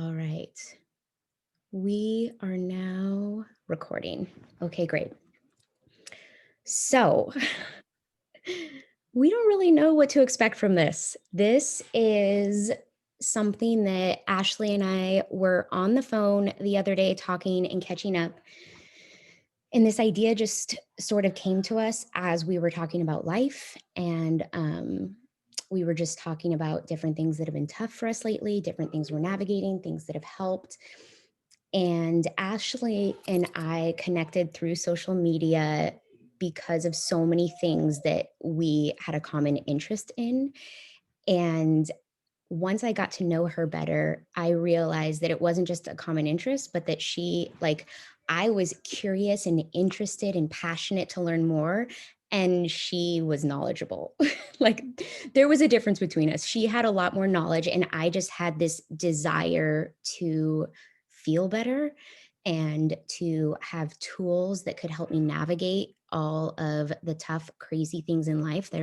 All right. We are now recording. Okay, great. So, we don't really know what to expect from this. This is something that Ashley and I were on the phone the other day talking and catching up. And this idea just sort of came to us as we were talking about life. And we were just talking about different things that have been tough for us lately, different things we're navigating, things that have helped. And Ashley and I connected through social media because of so many things that we had a common interest in. And once I got to know her better, I realized that it wasn't just a common interest, but that I was curious and interested and passionate to learn more. And she was knowledgeable. Like there was a difference between us. She had a lot more knowledge, and I just had this desire to feel better and to have tools that could help me navigate all of the tough, crazy things in life that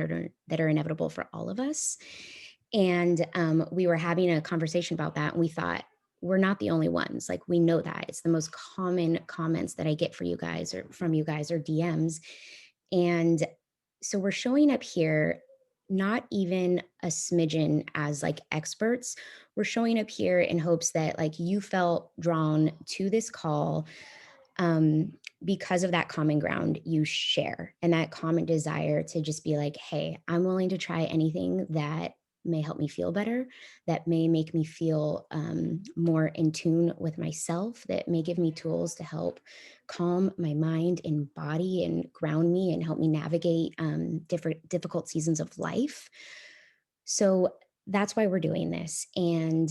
are inevitable for all of us. And we were having a conversation about that, and we thought, we're not the only ones. Like, we know that it's the most common comments that I get for you guys or from you guys or DMs. And so we're showing up here, not even a smidgen as like experts. We're showing up here in hopes that like you felt drawn to this call um, because of that common ground you share and that common desire to just be like, hey, I'm willing to try anything that may help me feel better, that may make me feel more in tune with myself, that may give me tools to help calm my mind and body and ground me and help me navigate different difficult seasons of life. So that's why we're doing this. And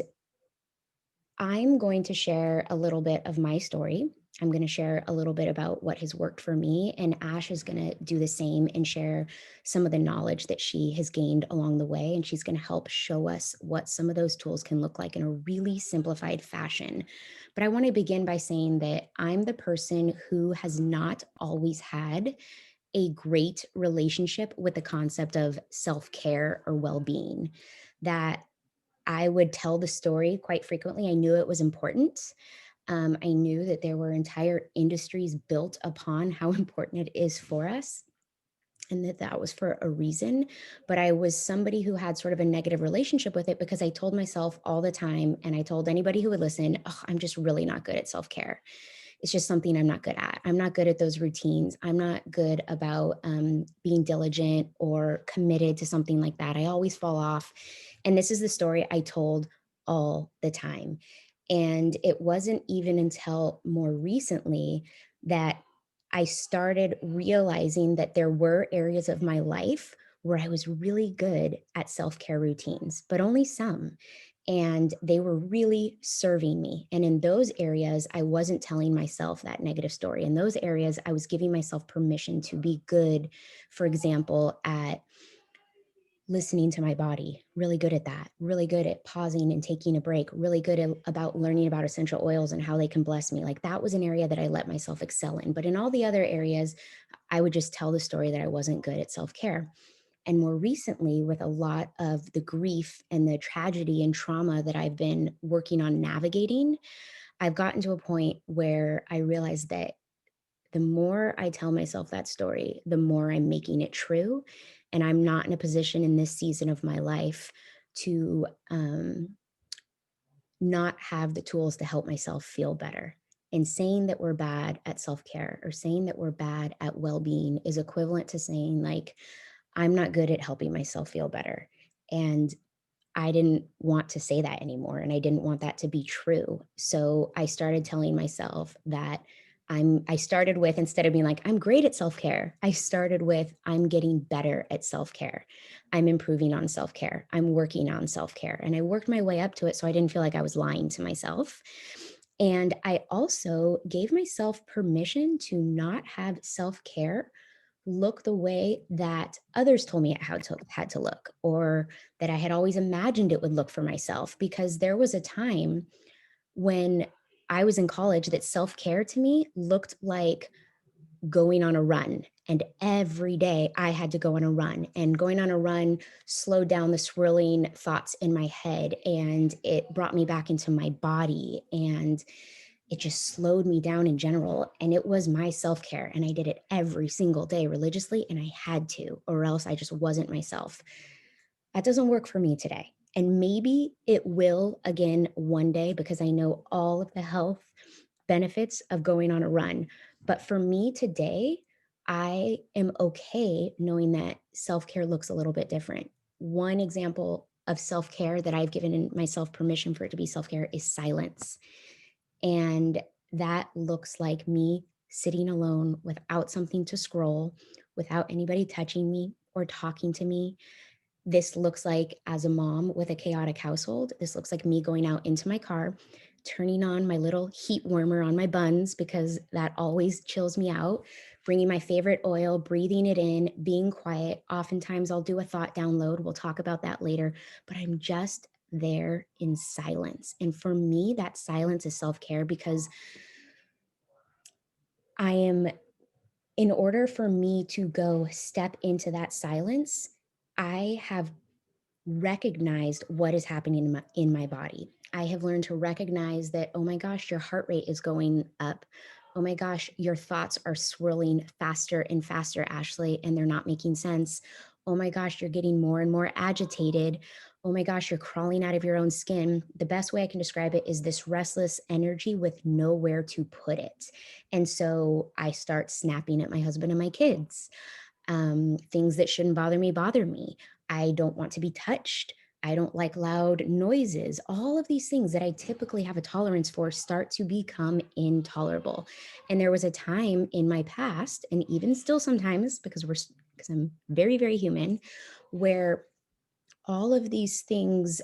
I'm going to share a little bit of my story. I'm going to share a little bit about what has worked for me, and Ash is going to do the same and share some of the knowledge that she has gained along the way. And she's going to help show us what some of those tools can look like in a really simplified fashion. But I want to begin by saying that I'm the person who has not always had a great relationship with the concept of self care or well being. That I would tell the story quite frequently. I knew it was important. I knew that there were entire industries built upon how important it is for us and that that was for a reason. But I was somebody who had sort of a negative relationship with it because I told myself all the time, and I told anybody who would listen, oh, I'm just really not good at self care. It's just something I'm not good at. I'm not good at those routines. I'm not good about being diligent or committed to something like that. I always fall off. And this is the story I told all the time. And it wasn't even until more recently that I started realizing that there were areas of my life where I was really good at self care routines, but only some. And they were really serving me. And in those areas, I wasn't telling myself that negative story. In those areas, I was giving myself permission to be good, for example, at listening to my body, really good at that, really good at pausing and taking a break, really good about learning about essential oils and how they can bless me. Like that was an area that I let myself excel in. But in all the other areas, I would just tell the story that I wasn't good at self care. And more recently, with a lot of the grief and the tragedy and trauma that I've been working on navigating, I've gotten to a point where I realized that the more I tell myself that story, the more I'm making it true. And I'm not in a position in this season of my life to not have the tools to help myself feel better. And saying that we're bad at self care or saying that we're bad at well being is equivalent to saying, like, I'm not good at helping myself feel better. And I didn't want to say that anymore, and I didn't want that to be true. So I started telling myself that I started with, instead of being like, I'm great at self-care, I started with, I'm getting better at self-care. I'm improving on self-care. I'm working on self-care. And I worked my way up to it so I didn't feel like I was lying to myself. And I also gave myself permission to not have self-care look the way that others told me it had to look, or that I had always imagined it would look for myself. Because there was a time when I was in college that self-care to me looked like going on a run. And every day I had to go on a run, and going on a run slowed down the swirling thoughts in my head, and it brought me back into my body, and it just slowed me down in general. And it was my self-care. And I did it every single day religiously. And I had to, or else I just wasn't myself. That doesn't work for me today. And maybe it will again one day, because I know all of the health benefits of going on a run. But for me today, I am okay knowing that self care looks a little bit different. One example of self care that I've given myself permission for it to be self care is silence. And that looks like me sitting alone without something to scroll, without anybody touching me or talking to me. This looks like, as a mom with a chaotic household, this looks like me going out into my car, turning on my little heat warmer on my buns because that always chills me out, bringing my favorite oil, breathing it in, being quiet. Oftentimes I'll do a thought download. We'll talk about that later, but I'm just there in silence. And for me, that silence is self-care, because I am, in order for me to go step into that silence, I have recognized what is happening in my body. I have learned to recognize that, oh my gosh, your heart rate is going up. Oh my gosh, your thoughts are swirling faster and faster, Ashley, and they're not making sense. Oh my gosh, you're getting more and more agitated. Oh my gosh, you're crawling out of your own skin. The best way I can describe it is this restless energy with nowhere to put it. And so I start snapping at my husband and my kids. Things that shouldn't bother me bother me. I don't want to be touched. I don't like loud noises. All of these things that I typically have a tolerance for start to become intolerable. And there was a time in my past, and even still sometimes, because I'm very, very human, where all of these things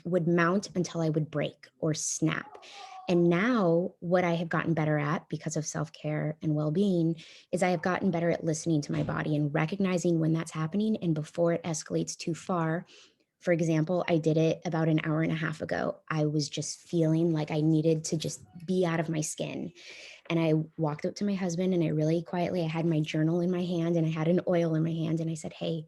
would mount until I would break or snap. And now, what I have gotten better at, because of self care and well being, is I have gotten better at listening to my body and recognizing when that's happening. And before it escalates too far, for example, I did it about an hour and a half ago. I was just feeling like I needed to just be out of my skin. And I walked up to my husband, and I really quietly, I had my journal in my hand and I had an oil in my hand. And I said, "Hey,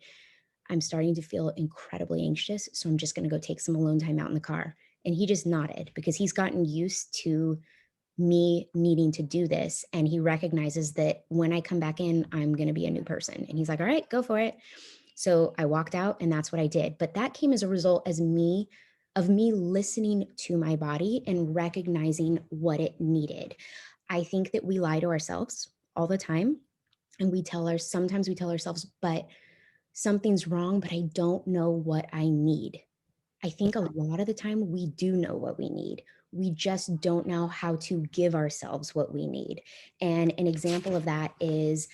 I'm starting to feel incredibly anxious. So I'm just going to go take some alone time out in the car." And he just nodded, because he's gotten used to me needing to do this. And he recognizes that when I come back in, I'm going to be a new person. And he's like, "All right, go for it." So I walked out, and that's what I did. But that came as a result of me listening to my body and recognizing what it needed. I think that we lie to ourselves all the time, and sometimes we tell ourselves, but something's wrong, but I don't know what I need. I think a lot of the time we do know what we need. We just don't know how to give ourselves what we need. And an example of that is,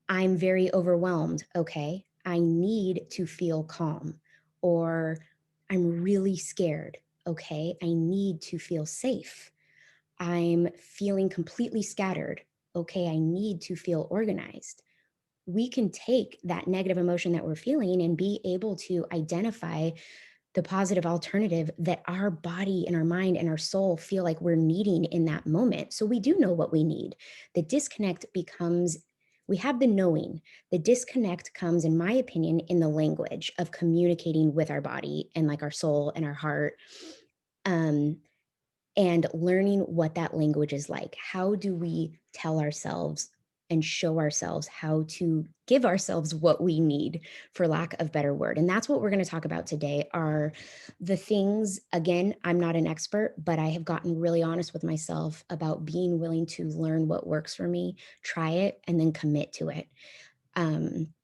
I'm very overwhelmed. Okay. I need to feel calm. Or I'm really scared. Okay. I need to feel safe. I'm feeling completely scattered. Okay. I need to feel organized. We can take that negative emotion that we're feeling and be able to identify the positive alternative that our body and our mind and our soul feel like we're needing in that moment. So we do know what we need. The disconnect becomes, we have the knowing. The disconnect comes, in my opinion, in the language of communicating with our body and like our soul and our heart. Um, and learning what that language is like. How do we tell ourselves and show ourselves how to give ourselves what we need, for lack of better word? And that's what we're going to talk about today, are the things. Again, I'm not an expert, but I have gotten really honest with myself about being willing to learn what works for me, try it, and then commit to it. Um,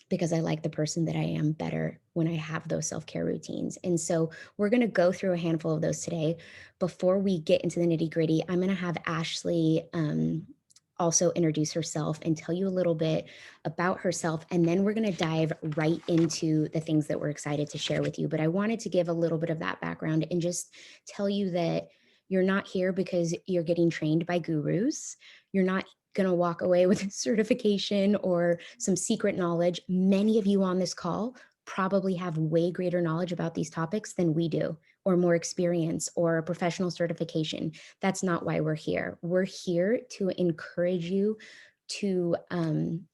because I like the person that I am better when I have those self-care routines. And so we're going to go through a handful of those today. Before we get into the nitty-gritty, I'm going to have Ashley also introduce herself and tell you a little bit about herself. And then we're going to dive right into the things that we're excited to share with you. But I wanted to give a little bit of that background and just tell you that you're not here because you're getting trained by gurus. You're not going to walk away with a certification or some secret knowledge. Many of you on this call probably have way greater knowledge about these topics than we do, or more experience or a professional certification. That's not why we're here. We're here to encourage you to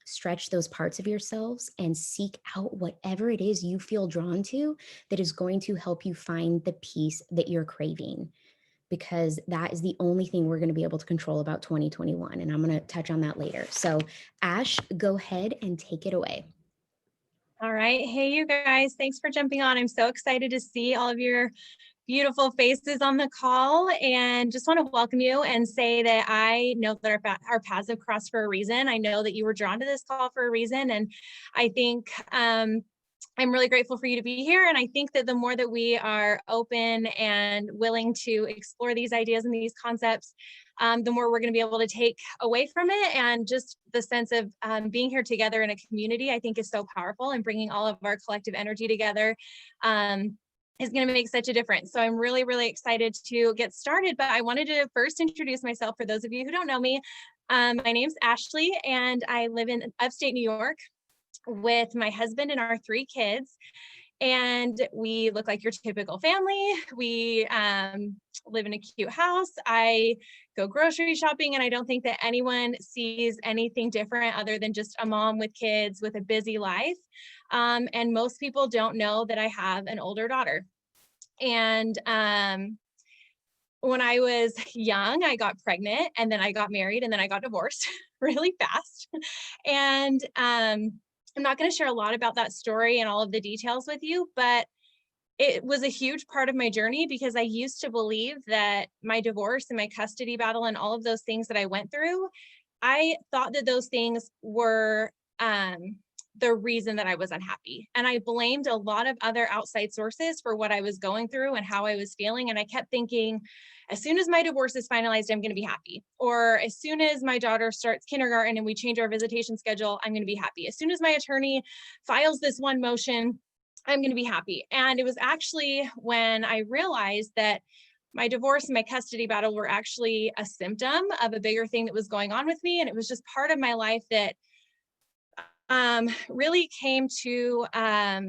stretch those parts of yourselves and seek out whatever it is you feel drawn to that is going to help you find the peace that you're craving, because that is the only thing we're going to be able to control about 2021. And I'm going to touch on that later. So Ash, go ahead and take it away. All right. Hey, you guys, thanks for jumping on. I'm so excited to see all of your beautiful faces on the call, and just want to welcome you and say that I know that our paths have crossed for a reason. I know that you were drawn to this call for a reason, and I think I'm really grateful for you to be here. And I think that the more that we are open and willing to explore these ideas and these concepts, the more we're going to be able to take away from it. And just the sense of being here together in a community, I think is so powerful, and bringing all of our collective energy together is going to make such a difference. So I'm really, really excited to get started, but I wanted to first introduce myself for those of you who don't know me. My name's Ashley, and I live in upstate New York with my husband and our 3 kids. And we look like your typical family. We live in a cute house. I go grocery shopping, and I don't think that anyone sees anything different other than just a mom with kids with a busy life. And most people don't know that I have an older daughter. And when I was young, I got pregnant, and then I got married, and then I got divorced really fast. And I'm not going to share a lot about that story and all of the details with you, but it was a huge part of my journey, because I used to believe that my divorce and my custody battle and all of those things that I went through, I thought that those things were the reason that I was unhappy. And I blamed a lot of other outside sources for what I was going through and how I was feeling. And I kept thinking, as soon as my divorce is finalized, I'm going to be happy. Or as soon as my daughter starts kindergarten and we change our visitation schedule, I'm going to be happy. As soon as my attorney files this one motion, I'm going to be happy. And it was actually when I realized that my divorce and my custody battle were actually a symptom of a bigger thing that was going on with me. And it was just part of my life that really came to a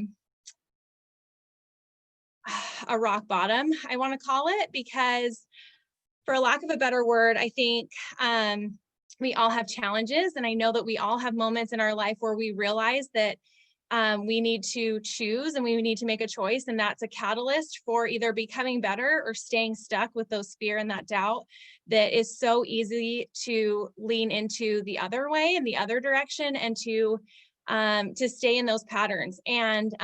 rock bottom, I want to call it, because for lack of a better word, I think we all have challenges. And I know that we all have moments in our life where we realize that we need to choose and we need to make a choice. And that's a catalyst for either becoming better or staying stuck with those fear and that doubt that is so easy to lean into the other way, in the other direction, and to stay in those patterns. And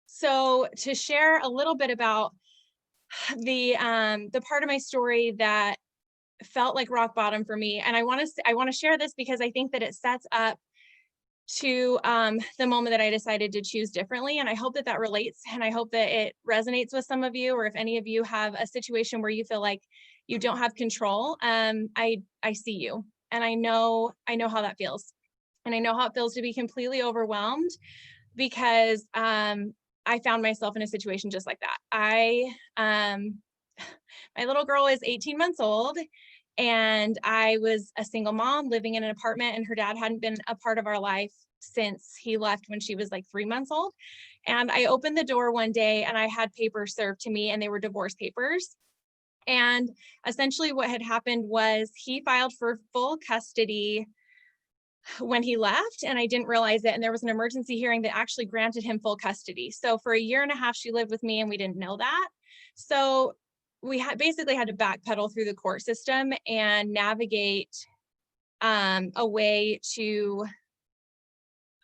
so to share a little bit about the part of my story that felt like rock bottom for me, and I want to share this because I think that it sets up to the moment that I decided to choose differently. And I hope that relates, and I hope that it resonates with some of you, or if any of you have a situation where you feel like you don't have control, I see you, and I know how that feels. And I know how it feels to be completely overwhelmed, because I found myself in a situation just like that. My little girl is 18 months old, and I was a single mom living in an apartment, and her dad hadn't been a part of our life since he left when she was like 3 months old. And I opened the door one day, and I had papers served to me, and they were divorce papers. And essentially what had happened was he filed for full custody when he left, and I didn't realize it. And there was an emergency hearing that actually granted him full custody. So for 1.5 years, she lived with me, and we didn't know that. So we basically had to backpedal through the court system and navigate a way to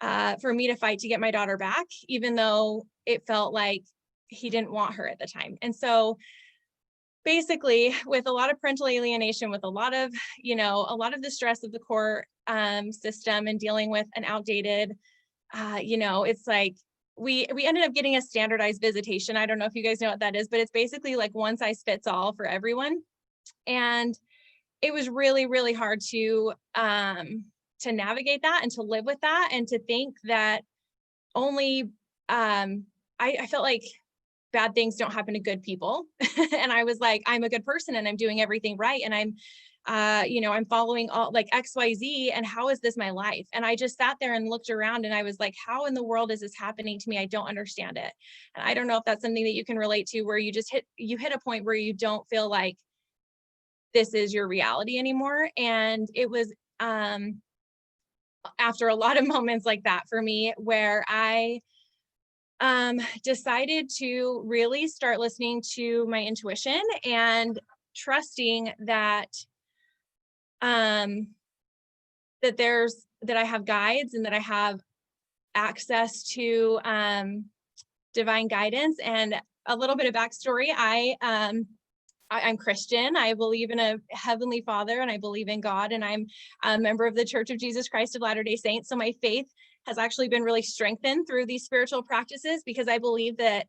for me to fight to get my daughter back, even though it felt like he didn't want her at the time. And so basically, with a lot of parental alienation, with a lot of the stress of the court system, and dealing with an outdated, it's like we ended up getting a standardized visitation. I don't know if you guys know what that is, but it's basically like one size fits all for everyone. And it was really, really hard to navigate that, and to live with that, and to think that only I felt like bad things don't happen to good people. And I was like, I'm a good person, and I'm doing everything right, and I'm I'm following all like XYZ, and how is this my life? And I just sat there and looked around, and I was like, how in the world is this happening to me? I don't understand it. And I don't know if that's something that you can relate to, where you just hit a point where you don't feel like this is your reality anymore. And it was after a lot of moments like that for me, where I decided to really start listening to my intuition and trusting um, that I have guides and that I have access to divine guidance. And a little bit of backstory: I'm Christian. I believe in a heavenly Father, and I believe in God, and I'm a member of the Church of Jesus Christ of Latter-day Saints. So my faith has actually been really strengthened through these spiritual practices, because I believe that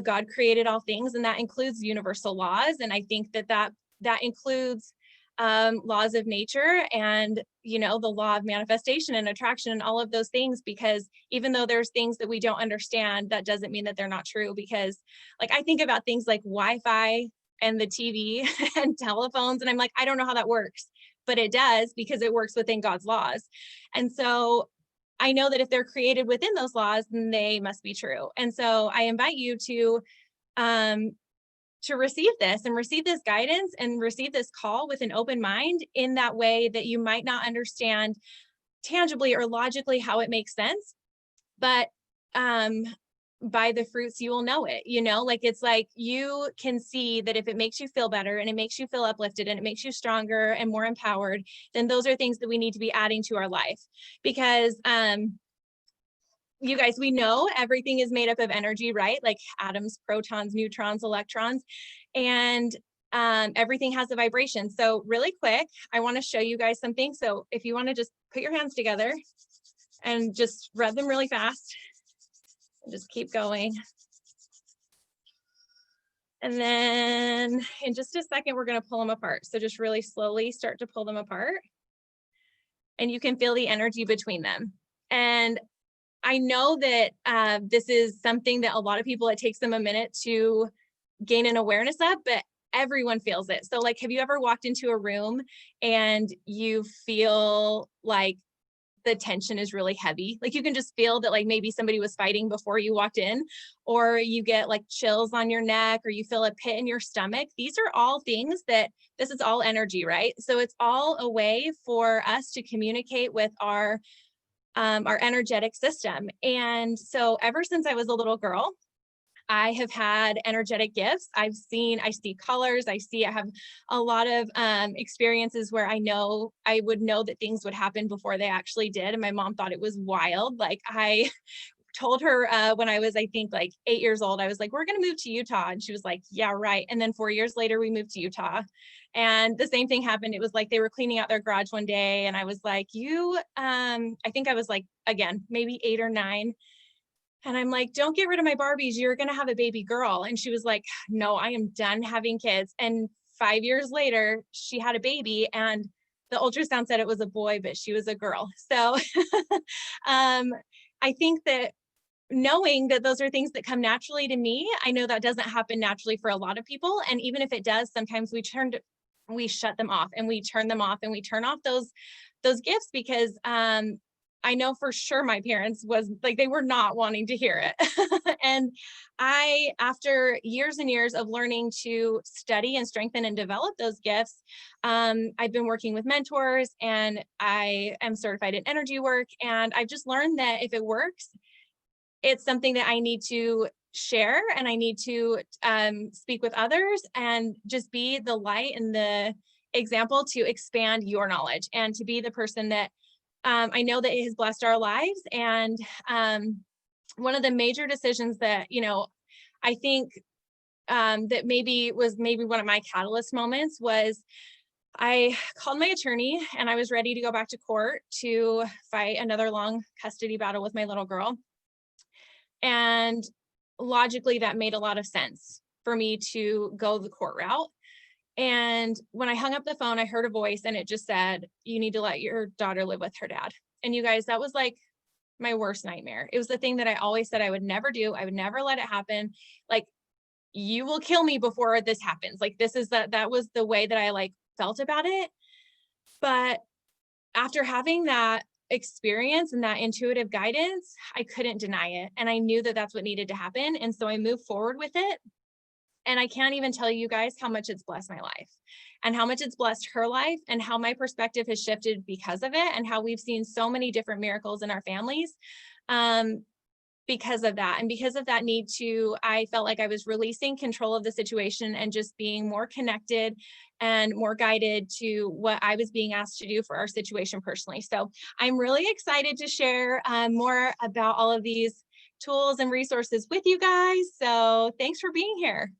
God created all things, and that includes universal laws. And I think that includes laws of nature, and the law of manifestation and attraction and all of those things, because even though there's things that we don't understand, that doesn't mean that they're not true. Because like I think about things like Wi-Fi and the TV and telephones, and I'm like, I don't know how that works, but it does, because it works within God's laws. And so I know that if they're created within those laws, then they must be true. And so I invite you um to receive this and receive this guidance and receive this call with an open mind, in that way that you might not understand tangibly or logically how it makes sense, but um by the fruits you will know it. Like, it's like you can see that if it makes you feel better and it makes you feel uplifted and it makes you stronger and more empowered, then those are things that we need to be adding to our life. Because you guys, we know everything is made up of energy, right? Like atoms, protons, neutrons, electrons, and everything has a vibration. So really quick, I want to show you guys something. So if you want to just put your hands together and just rub them really fast, and just keep going. And then in just a second, we're going to pull them apart. So just really slowly start to pull them apart, and you can feel the energy between them. And I know that this is something that a lot of people, it takes them a minute to gain an awareness of, but everyone feels it. So like, have you ever walked into a room and you feel like the tension is really heavy? Like you can just feel that, like maybe somebody was fighting before you walked in, or you get like chills on your neck, or you feel a pit in your stomach. These are all things that this is all energy, right? So it's all a way for us to communicate with our energetic system. And so ever since I was a little girl, I have had energetic gifts. I see colors. I have a lot of experiences where I would know that things would happen before they actually did. And my mom thought it was wild. Like I told her when I was, I think, like 8 years old, I was like, we're going to move to Utah. And she was like, yeah, right. And then 4 years later, we moved to Utah. And the same thing happened. It was like they were cleaning out their garage one day. And I was like, I think I was like, again, maybe 8 or 9. And I'm like, don't get rid of my Barbies. You're going to have a baby girl. And she was like, no, I am done having kids. And 5 years later, she had a baby, and the ultrasound said it was a boy, but she was a girl. So I think that knowing that those are things that come naturally to me, I know that doesn't happen naturally for a lot of people. And even if it does, sometimes we shut them off, and we turn them off, and we turn off those gifts, because I know for sure my parents was like, they were not wanting to hear it. And after years and years of learning to study and strengthen and develop those gifts, I've been working with mentors, and I am certified in energy work. And I've just learned that if it works, it's something that I need to share, and I need to speak with others, and just be the light and the example to expand your knowledge, and to be the person that I know that it has blessed our lives. And one of the major decisions that, I think that maybe one of my catalyst moments was, I called my attorney, and I was ready to go back to court to fight another long custody battle with my little girl. And logically, that made a lot of sense for me to go the court route. And when I hung up the phone, I heard a voice, and it just said, you need to let your daughter live with her dad. And you guys, that was like my worst nightmare. It was the thing that I always said I would never do. I would never let it happen. Like, you will kill me before this happens. Like, that was the way that I like felt about it. But after having that experience and that intuitive guidance, I couldn't deny it. And I knew that that's what needed to happen. And so I moved forward with it. And I can't even tell you guys how much it's blessed my life and how much it's blessed her life and how my perspective has shifted because of it and how we've seen so many different miracles in our families. Um, because of that. And because of that need to, I felt like I was releasing control of the situation and just being more connected and more guided to what I was being asked to do for our situation personally. So I'm really excited to share more about all of these tools and resources with you guys. So thanks for being here.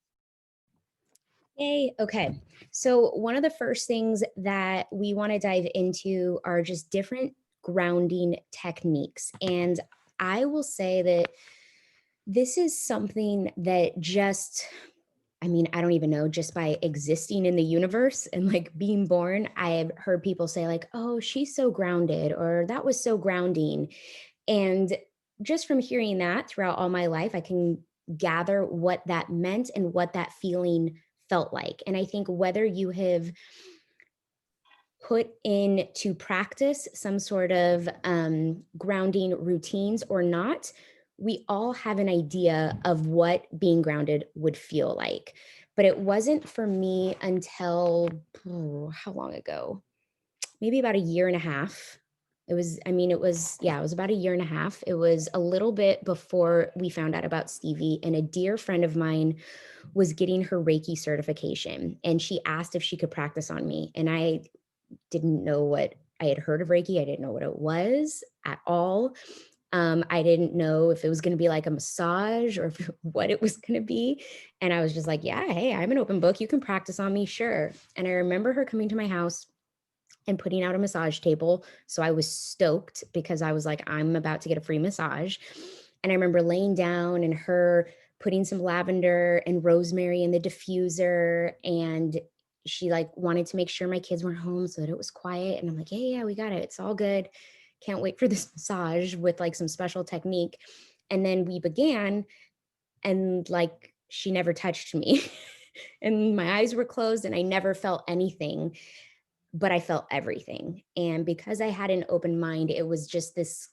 Yay. Okay. So, one of the first things that we want to dive into are just different grounding techniques. And I will say that this is something that just, I mean, I don't even know, just by existing in the universe and like being born, I've heard people say, like, oh, she's so grounded, or that was so grounding. And just from hearing that throughout all my life, I can gather what that meant and what that feeling felt like. And I think whether you have put into practice some sort of grounding routines or not, we all have an idea of what being grounded would feel like. But it wasn't for me until how long ago? Maybe about a year and a half. It was, I mean, yeah, it was about a year and a half. It was a little bit before we found out about Stevie, and a dear friend of mine was getting her Reiki certification, and she asked if she could practice on me. And I didn't know what I had heard of Reiki. I didn't know what it was at all. I didn't know if it was going to be like a massage or if, what it was going to be. And I was just like, yeah, hey, I'm an open book. You can practice on me. Sure. And I remember her coming to my house and putting out a massage table. So I was stoked because I was like, I'm about to get a free massage. And I remember laying down and her putting some lavender and rosemary in the diffuser. And she like wanted to make sure my kids weren't home so that it was quiet. And I'm like, yeah, we got it. It's all good. Can't wait for this massage with like some special technique. And then we began, and like she never touched me. And my eyes were closed and I never felt anything, but I felt everything. And because I had an open mind, it was just this,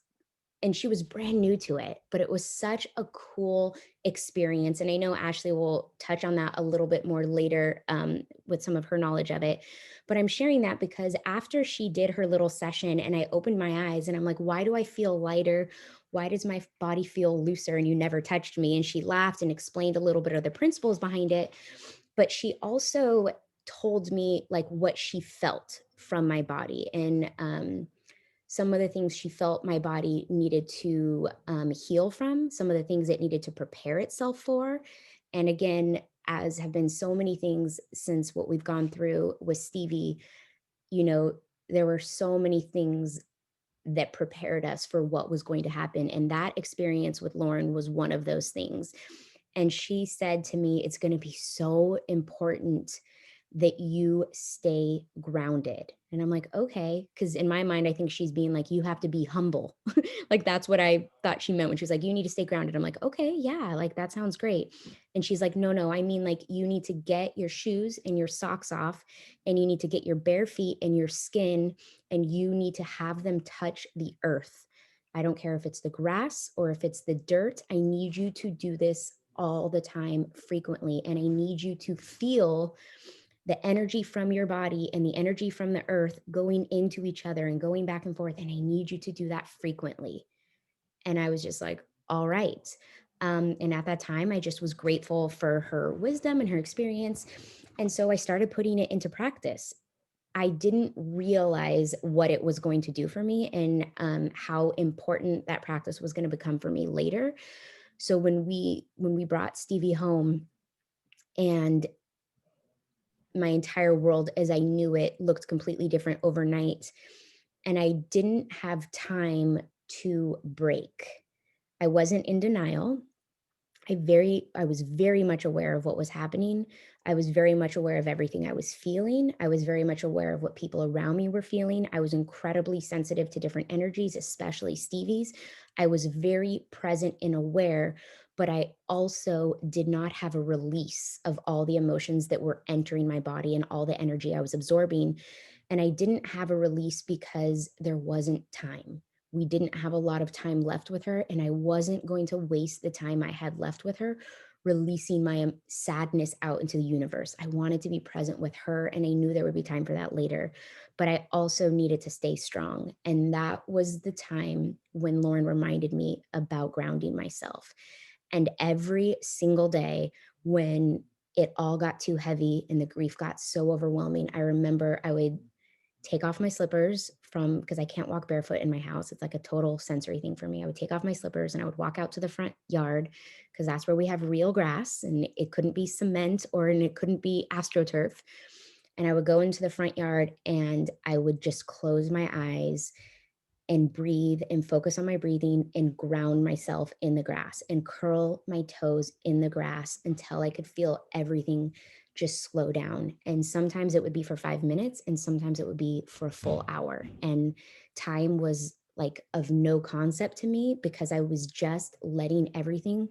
and she was brand new to it, but it was such a cool experience. And I know Ashley will touch on that a little bit more later with some of her knowledge of it. But I'm sharing that because after she did her little session and I opened my eyes and I'm like, why do I feel lighter? Why does my body feel looser? And you never touched me. And she laughed and explained a little bit of the principles behind it. But she also told me like what she felt from my body, and some of the things she felt my body needed to heal from, some of the things it needed to prepare itself for. And again, as have been so many things since what we've gone through with Stevie, you know, there were so many things that prepared us for what was going to happen. And that experience with Lauren was one of those things. And she said to me, it's going to be so important that you stay grounded. And I'm like, okay. Cause in my mind, I think she's being like, you have to be humble. Like that's what I thought she meant when she was like, you need to stay grounded. I'm like, okay, yeah, like that sounds great. And she's like, no, no, I mean like you need to get your shoes and your socks off, and you need to get your bare feet and your skin, and you need to have them touch the earth. I don't care if it's the grass or if it's the dirt. I need you to do this all the time, frequently. And I need you to feel the energy from your body and the energy from the earth going into each other and going back and forth. And I need you to do that frequently. And I was just like, all right. And at that time, I just was grateful for her wisdom and her experience. And so I started putting it into practice. I didn't realize what it was going to do for me, and how important that practice was going to become for me later. So when we brought Stevie home, and my entire world as I knew it looked completely different overnight, and I didn't have time to break. I wasn't in denial. I was very much aware of what was happening. I was very much aware of everything I was feeling. I was very much aware of what people around me were feeling. I was incredibly sensitive to different energies, especially Stevie's. I was very present and aware, but I also did not have a release of all the emotions that were entering my body and all the energy I was absorbing. And I didn't have a release because there wasn't time. We didn't have a lot of time left with her, and I wasn't going to waste the time I had left with her releasing my sadness out into the universe. I wanted to be present with her, and I knew there would be time for that later. But I also needed to stay strong. And that was the time when Lauren reminded me about grounding myself. And every single day when it all got too heavy and the grief got so overwhelming, I remember I would take off my slippers from, because I can't walk barefoot in my house. It's like a total sensory thing for me. I would take off my slippers and I would walk out to the front yard because that's where we have real grass and it couldn't be cement or and it couldn't be astroturf. And I would go into the front yard and I would just close my eyes and breathe and focus on my breathing and ground myself in the grass and curl my toes in the grass until I could feel everything just slow down. And sometimes it would be for 5 minutes and sometimes it would be for a full hour. And time was like of no concept to me because I was just letting everything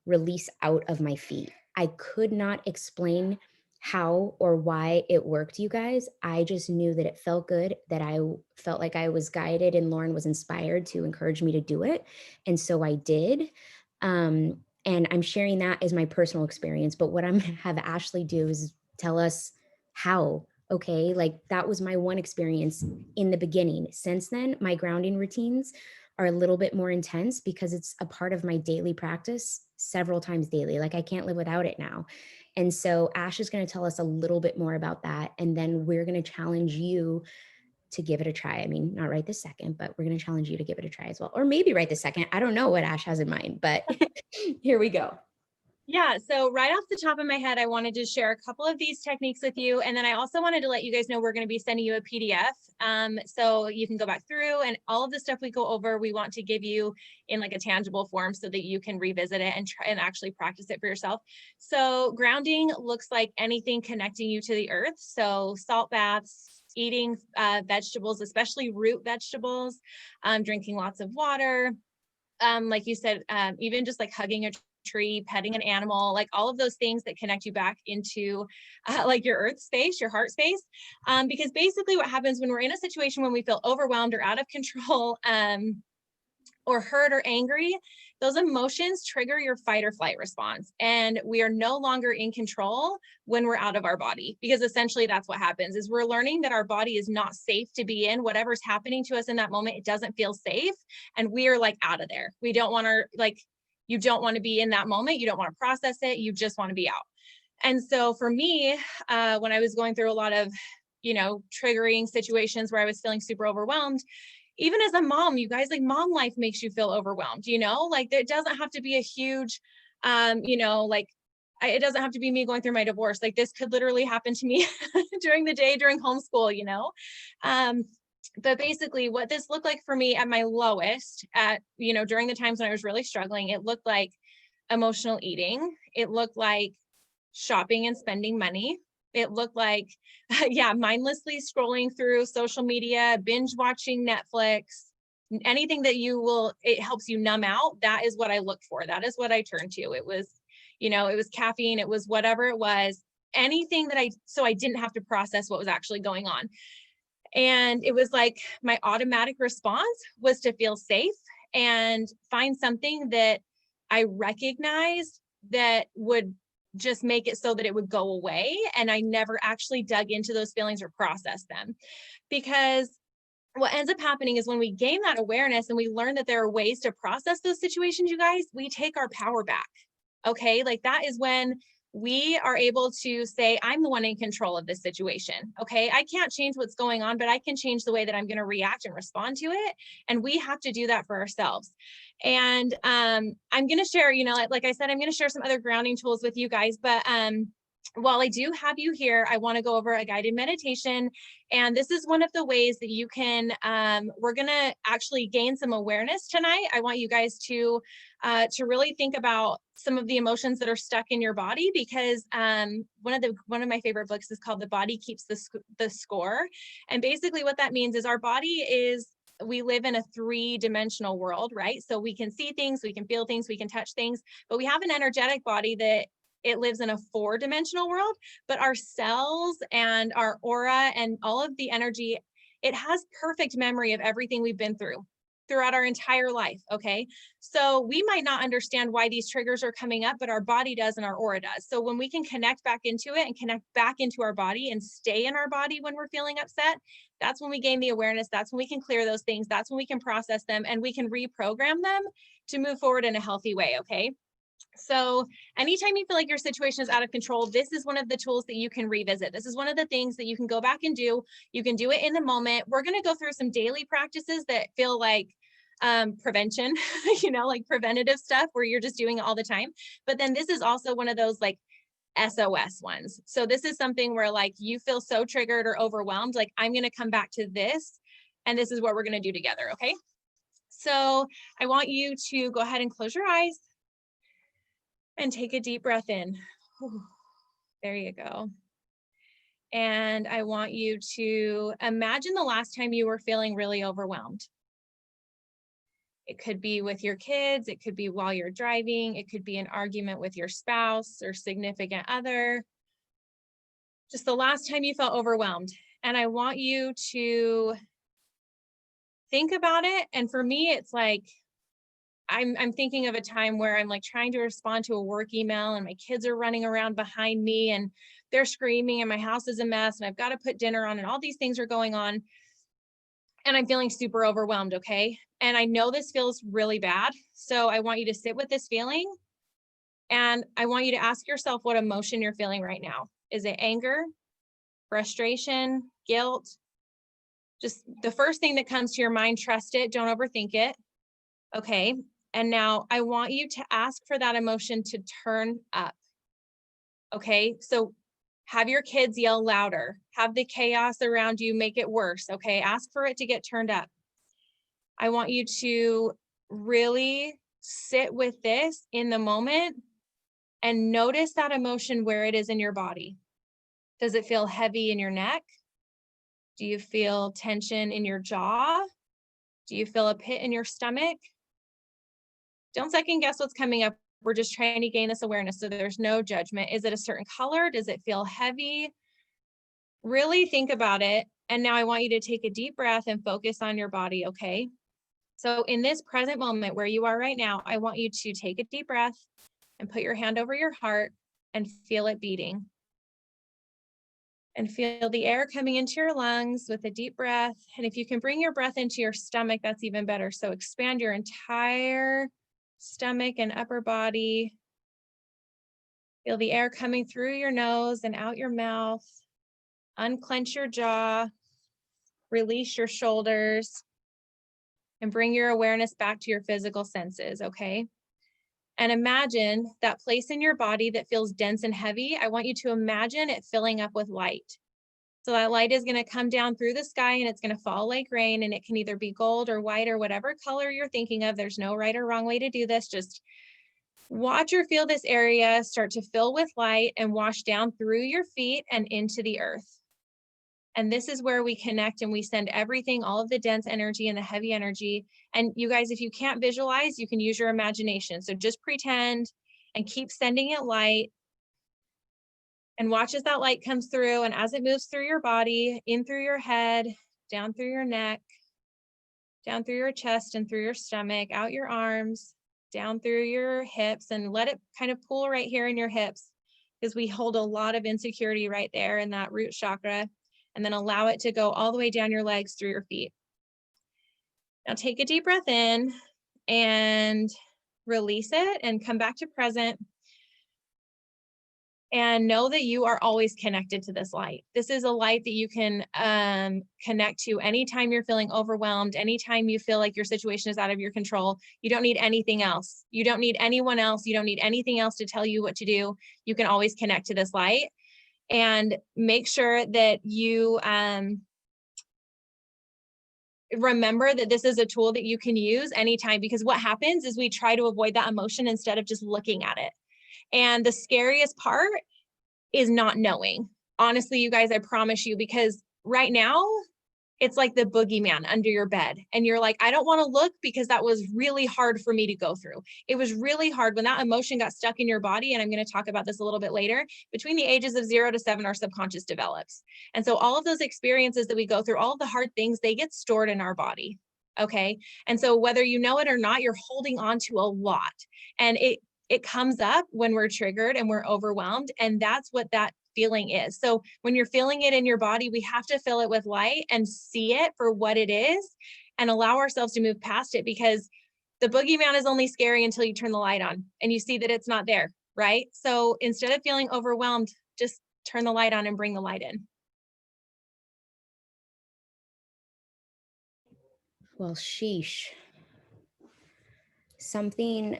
release out of my feet. I could not explain how or why it worked, you guys. I just knew that it felt good, that I felt like I was guided and Lauren was inspired to encourage me to do it. And so I did. And I'm sharing that as my personal experience. But what I'm going to have Ashley do is tell us how. Okay. Like that was my one experience in the beginning. Since then, my grounding routines are a little bit more intense because it's a part of my daily practice several times daily. Like I can't live without it now. And so Ash is going to tell us a little bit more about that. And then we're going to challenge you to give it a try. I mean, not right this second, but we're going to challenge you to give it a try as well. Or maybe right this second. I don't know what Ash has in mind, but here we go. Yeah, so right off the top of my head, I wanted to share a couple of these techniques with you. And then I also wanted to let you guys know we're going to be sending you a PDF. So you can go back through and all of the stuff we go over, we want to give you in like a tangible form so that you can revisit it and try and actually practice it for yourself. So grounding looks like anything connecting you to the earth. So salt baths, eating vegetables, especially root vegetables, drinking lots of water. Like you said, even just like hugging a tree, petting an animal, like all of those things that connect you back into like your earth space, your heart space. Because basically what happens when we're in a situation when we feel overwhelmed or out of control, or hurt or angry, those emotions trigger your fight or flight response. And we are no longer in control when we're out of our body, because essentially that's what happens is we're learning that our body is not safe to be in. Whatever's happening to us in that moment, it doesn't feel safe. And we are like out of there. We don't want to like, you don't want to be in that moment. You don't want to process it. You just want to be out. And so for me, when I was going through a lot of, triggering situations where I was feeling super overwhelmed, even as a mom, you guys, like mom life makes you feel overwhelmed, like it doesn't have to be a huge, like it doesn't have to be me going through my divorce. Like this could literally happen to me during the day, during homeschool, um, but basically what this looked like for me at my lowest during the times when I was really struggling, it looked like emotional eating. It looked like shopping and spending money. It looked like, yeah, mindlessly scrolling through social media, binge watching Netflix, anything that it helps you numb out. That is what I look for. That is what I turned to. It was, it was caffeine. It was whatever it was, anything so I didn't have to process what was actually going on. And it was like my automatic response was to feel safe and find something that I recognized that would just make it so that it would go away. And I never actually dug into those feelings or processed them. Because what ends up happening is when we gain that awareness and we learn that there are ways to process those situations, you guys, we take our power back. Okay. Like that is when we are able to say, I'm the one in control of this situation. Okay. I can't change what's going on, but I can change the way that I'm going to react and respond to it. And we have to do that for ourselves. And I'm going to share, like I said, I'm going to share some other grounding tools with you guys, but while I do have you here, I want to go over a guided meditation. And this is one of the ways that you can, we're going to actually gain some awareness tonight. I want you guys to really think about some of the emotions that are stuck in your body, because one of my favorite books is called The Body Keeps the Score. And basically what that means is we live in a 3-dimensional world, right? So we can see things, we can feel things, we can touch things, but we have an energetic body that it lives in a 4-dimensional world, but our cells and our aura and all of the energy, it has perfect memory of everything we've been through. throughout our entire life. Okay. So we might not understand why these triggers are coming up, but our body does and our aura does. So when we can connect back into it and connect back into our body and stay in our body when we're feeling upset, that's when we gain the awareness. That's when we can clear those things. That's when we can process them and we can reprogram them to move forward in a healthy way. Okay. So anytime you feel like your situation is out of control, this is one of the tools that you can revisit. This is one of the things that you can go back and do. You can do it in the moment. We're going to go through some daily practices that feel like prevention, like preventative stuff where you're just doing it all the time. But then this is also one of those like SOS ones. So this is something where like you feel so triggered or overwhelmed, like I'm going to come back to this and this is what we're going to do together. Okay. So I want you to go ahead and close your eyes and take a deep breath in. There you go. And I want you to imagine the last time you were feeling really overwhelmed. It could be with your kids. It could be while you're driving. It could be an argument with your spouse or significant other. Just the last time you felt overwhelmed. And I want you to think about it. And for me, it's like, I'm thinking of a time where I'm like trying to respond to a work email and my kids are running around behind me and they're screaming and my house is a mess and I've got to put dinner on and all these things are going on and I'm feeling super overwhelmed. Okay. And I know this feels really bad. So I want you to sit with this feeling and I want you to ask yourself what emotion you're feeling right now. Is it anger, frustration, guilt? Just the first thing that comes to your mind, trust it. Don't overthink it. Okay. And now I want you to ask for that emotion to turn up. Okay. So have your kids yell louder, have the chaos around you make it worse. Okay. Ask for it to get turned up. I want you to really sit with this in the moment and notice that emotion where it is in your body. Does it feel heavy in your neck? Do you feel tension in your jaw? Do you feel a pit in your stomach? Don't second guess what's coming up. We're just trying to gain this awareness. So there's no judgment. Is it a certain color? Does it feel heavy? Really think about it. And now I want you to take a deep breath and focus on your body. Okay. So in this present moment where you are right now, I want you to take a deep breath and put your hand over your heart and feel it beating. And feel the air coming into your lungs with a deep breath. And if you can bring your breath into your stomach, that's even better. So expand your entire stomach and upper body. Feel the air coming through your nose and out your mouth. Unclench your jaw. Release your shoulders. And bring your awareness back to your physical senses, okay? And imagine that place in your body that feels dense and heavy. I want you to imagine it filling up with light. So that light is going to come down through the sky and it's going to fall like rain, and it can either be gold or white or whatever color you're thinking of. There's no right or wrong way to do this. Just watch or feel this area start to fill with light and wash down through your feet and into the earth. And this is where we connect and we send everything, all of the dense energy and the heavy energy. And you guys, if you can't visualize, you can use your imagination. So just pretend and keep sending it light. And watch as that light comes through, and as it moves through your body, in through your head, down through your neck, down through your chest and through your stomach, out your arms, down through your hips, and let it kind of pool right here in your hips, because we hold a lot of insecurity right there in that root chakra. And then allow it to go all the way down your legs through your feet. Now take a deep breath in and release it and come back to present. And know that you are always connected to this light. This is a light that you can connect to anytime you're feeling overwhelmed, anytime you feel like your situation is out of your control. You don't need anything else. You don't need anyone else. You don't need anything else to tell you what to do. You can always connect to this light. And make sure that you remember that this is a tool that you can use anytime, because what happens is we try to avoid that emotion instead of just looking at it. And the scariest part is not knowing. Honestly, you guys, I promise you, because right now it's like the boogeyman under your bed. And you're like, I don't want to look because that was really hard for me to go through. It was really hard when that emotion got stuck in your body. And I'm going to talk about this a little bit later. Between the ages of 0 to 7, our subconscious develops. And so all of those experiences that we go through, all of the hard things, they get stored in our body. Okay. And so whether you know it or not, you're holding on to a lot. And it comes up when we're triggered and we're overwhelmed. And that's what that feeling is. So when you're feeling it in your body, we have to fill it with light and see it for what it is and allow ourselves to move past it, because the boogeyman is only scary until you turn the light on and you see that it's not there. Right. So instead of feeling overwhelmed, just turn the light on and bring the light in. Well, sheesh. Something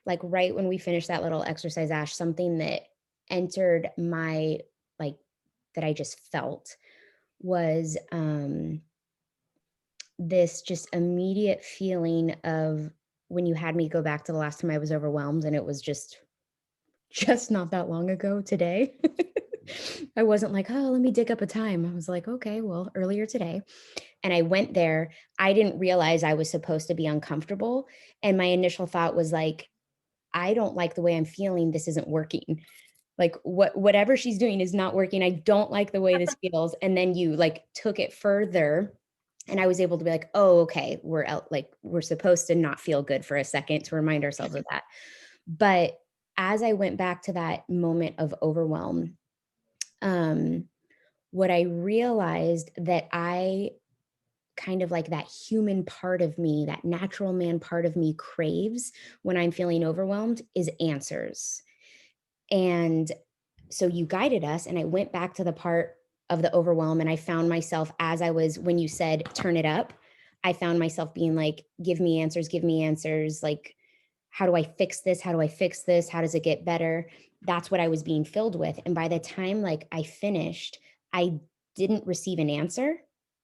like right when we finished that little exercise, Ash, something that entered my like that I just felt was this just immediate feeling of when you had me go back to the last time I was overwhelmed, and it was just not that long ago today. I wasn't like, "Oh, let me dig up a time." I was like, "Okay, well, earlier today." And I went there. I didn't realize I was supposed to be uncomfortable, and my initial thought was like, "I don't like the way I'm feeling. This isn't working. Like, whatever she's doing is not working. I don't like the way this feels." And then you, like, took it further, and I was able to be like, "Oh, okay. We're out, like, we're supposed to not feel good for a second to remind ourselves of that." But as I went back to that moment of overwhelm, um, what I realized that I kind of like that human part of me, that natural man part of me craves when I'm feeling overwhelmed is answers. And so you guided us, and I went back to the part of the overwhelm, and I found myself as I was, when you said turn it up, I found myself being like, give me answers, give me answers. Like, how do I fix this? How do I fix this? How does it get better? That's what I was being filled with. And by the time like I finished, I didn't receive an answer.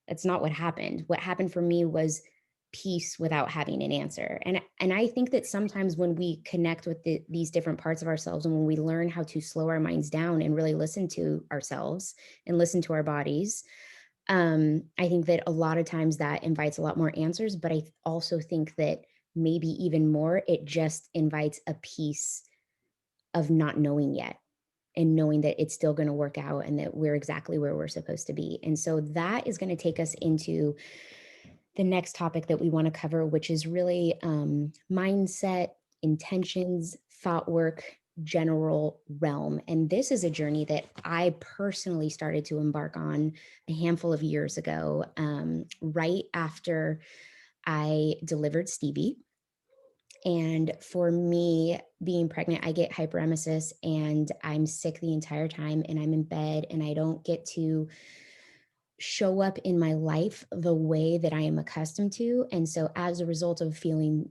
That's not what happened. What happened for me was peace without having an answer. And I think that sometimes when we connect with these different parts of ourselves, and when we learn how to slow our minds down and really listen to ourselves and listen to our bodies, I think that a lot of times that invites a lot more answers, but I also think that maybe even more, it just invites a piece of not knowing yet, and knowing that it's still going to work out and that we're exactly where we're supposed to be. And so that is going to take us into the next topic that we want to cover, which is really mindset, intentions, thought work, general realm. And this is a journey that I personally started to embark on a handful of years ago, right after I delivered Stevie. And for me, being pregnant, I get hyperemesis and I'm sick the entire time, and I'm in bed and I don't get to show up in my life the way that I am accustomed to. And so, as a result of feeling,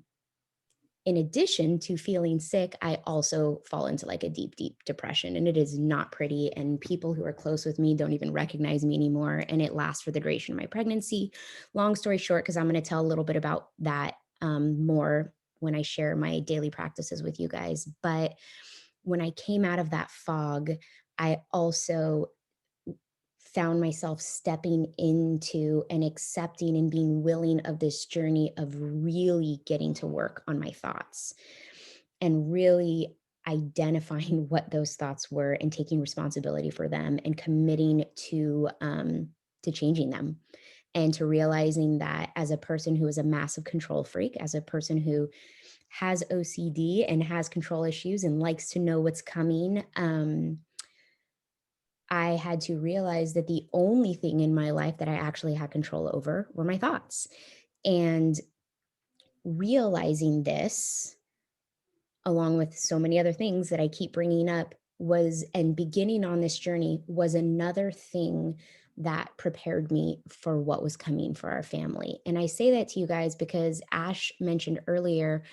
in addition to feeling sick, I also fall into like a deep, deep depression. And it is not pretty. And people who are close with me don't even recognize me anymore. And it lasts for the duration of my pregnancy. Long story short, because I'm going to tell a little bit about that more when I share my daily practices with you guys. But when I came out of that fog, I also found myself stepping into and accepting and being willing of this journey of really getting to work on my thoughts and really identifying what those thoughts were and taking responsibility for them and committing to changing them, and to realizing that as a person who is a massive control freak, as a person who has OCD and has control issues and likes to know what's coming, I had to realize that the only thing in my life that I actually had control over were my thoughts. And realizing this, along with so many other things that I keep bringing up, was, and beginning on this journey was another thing that prepared me for what was coming for our family. And I say that to you guys because Ash mentioned earlier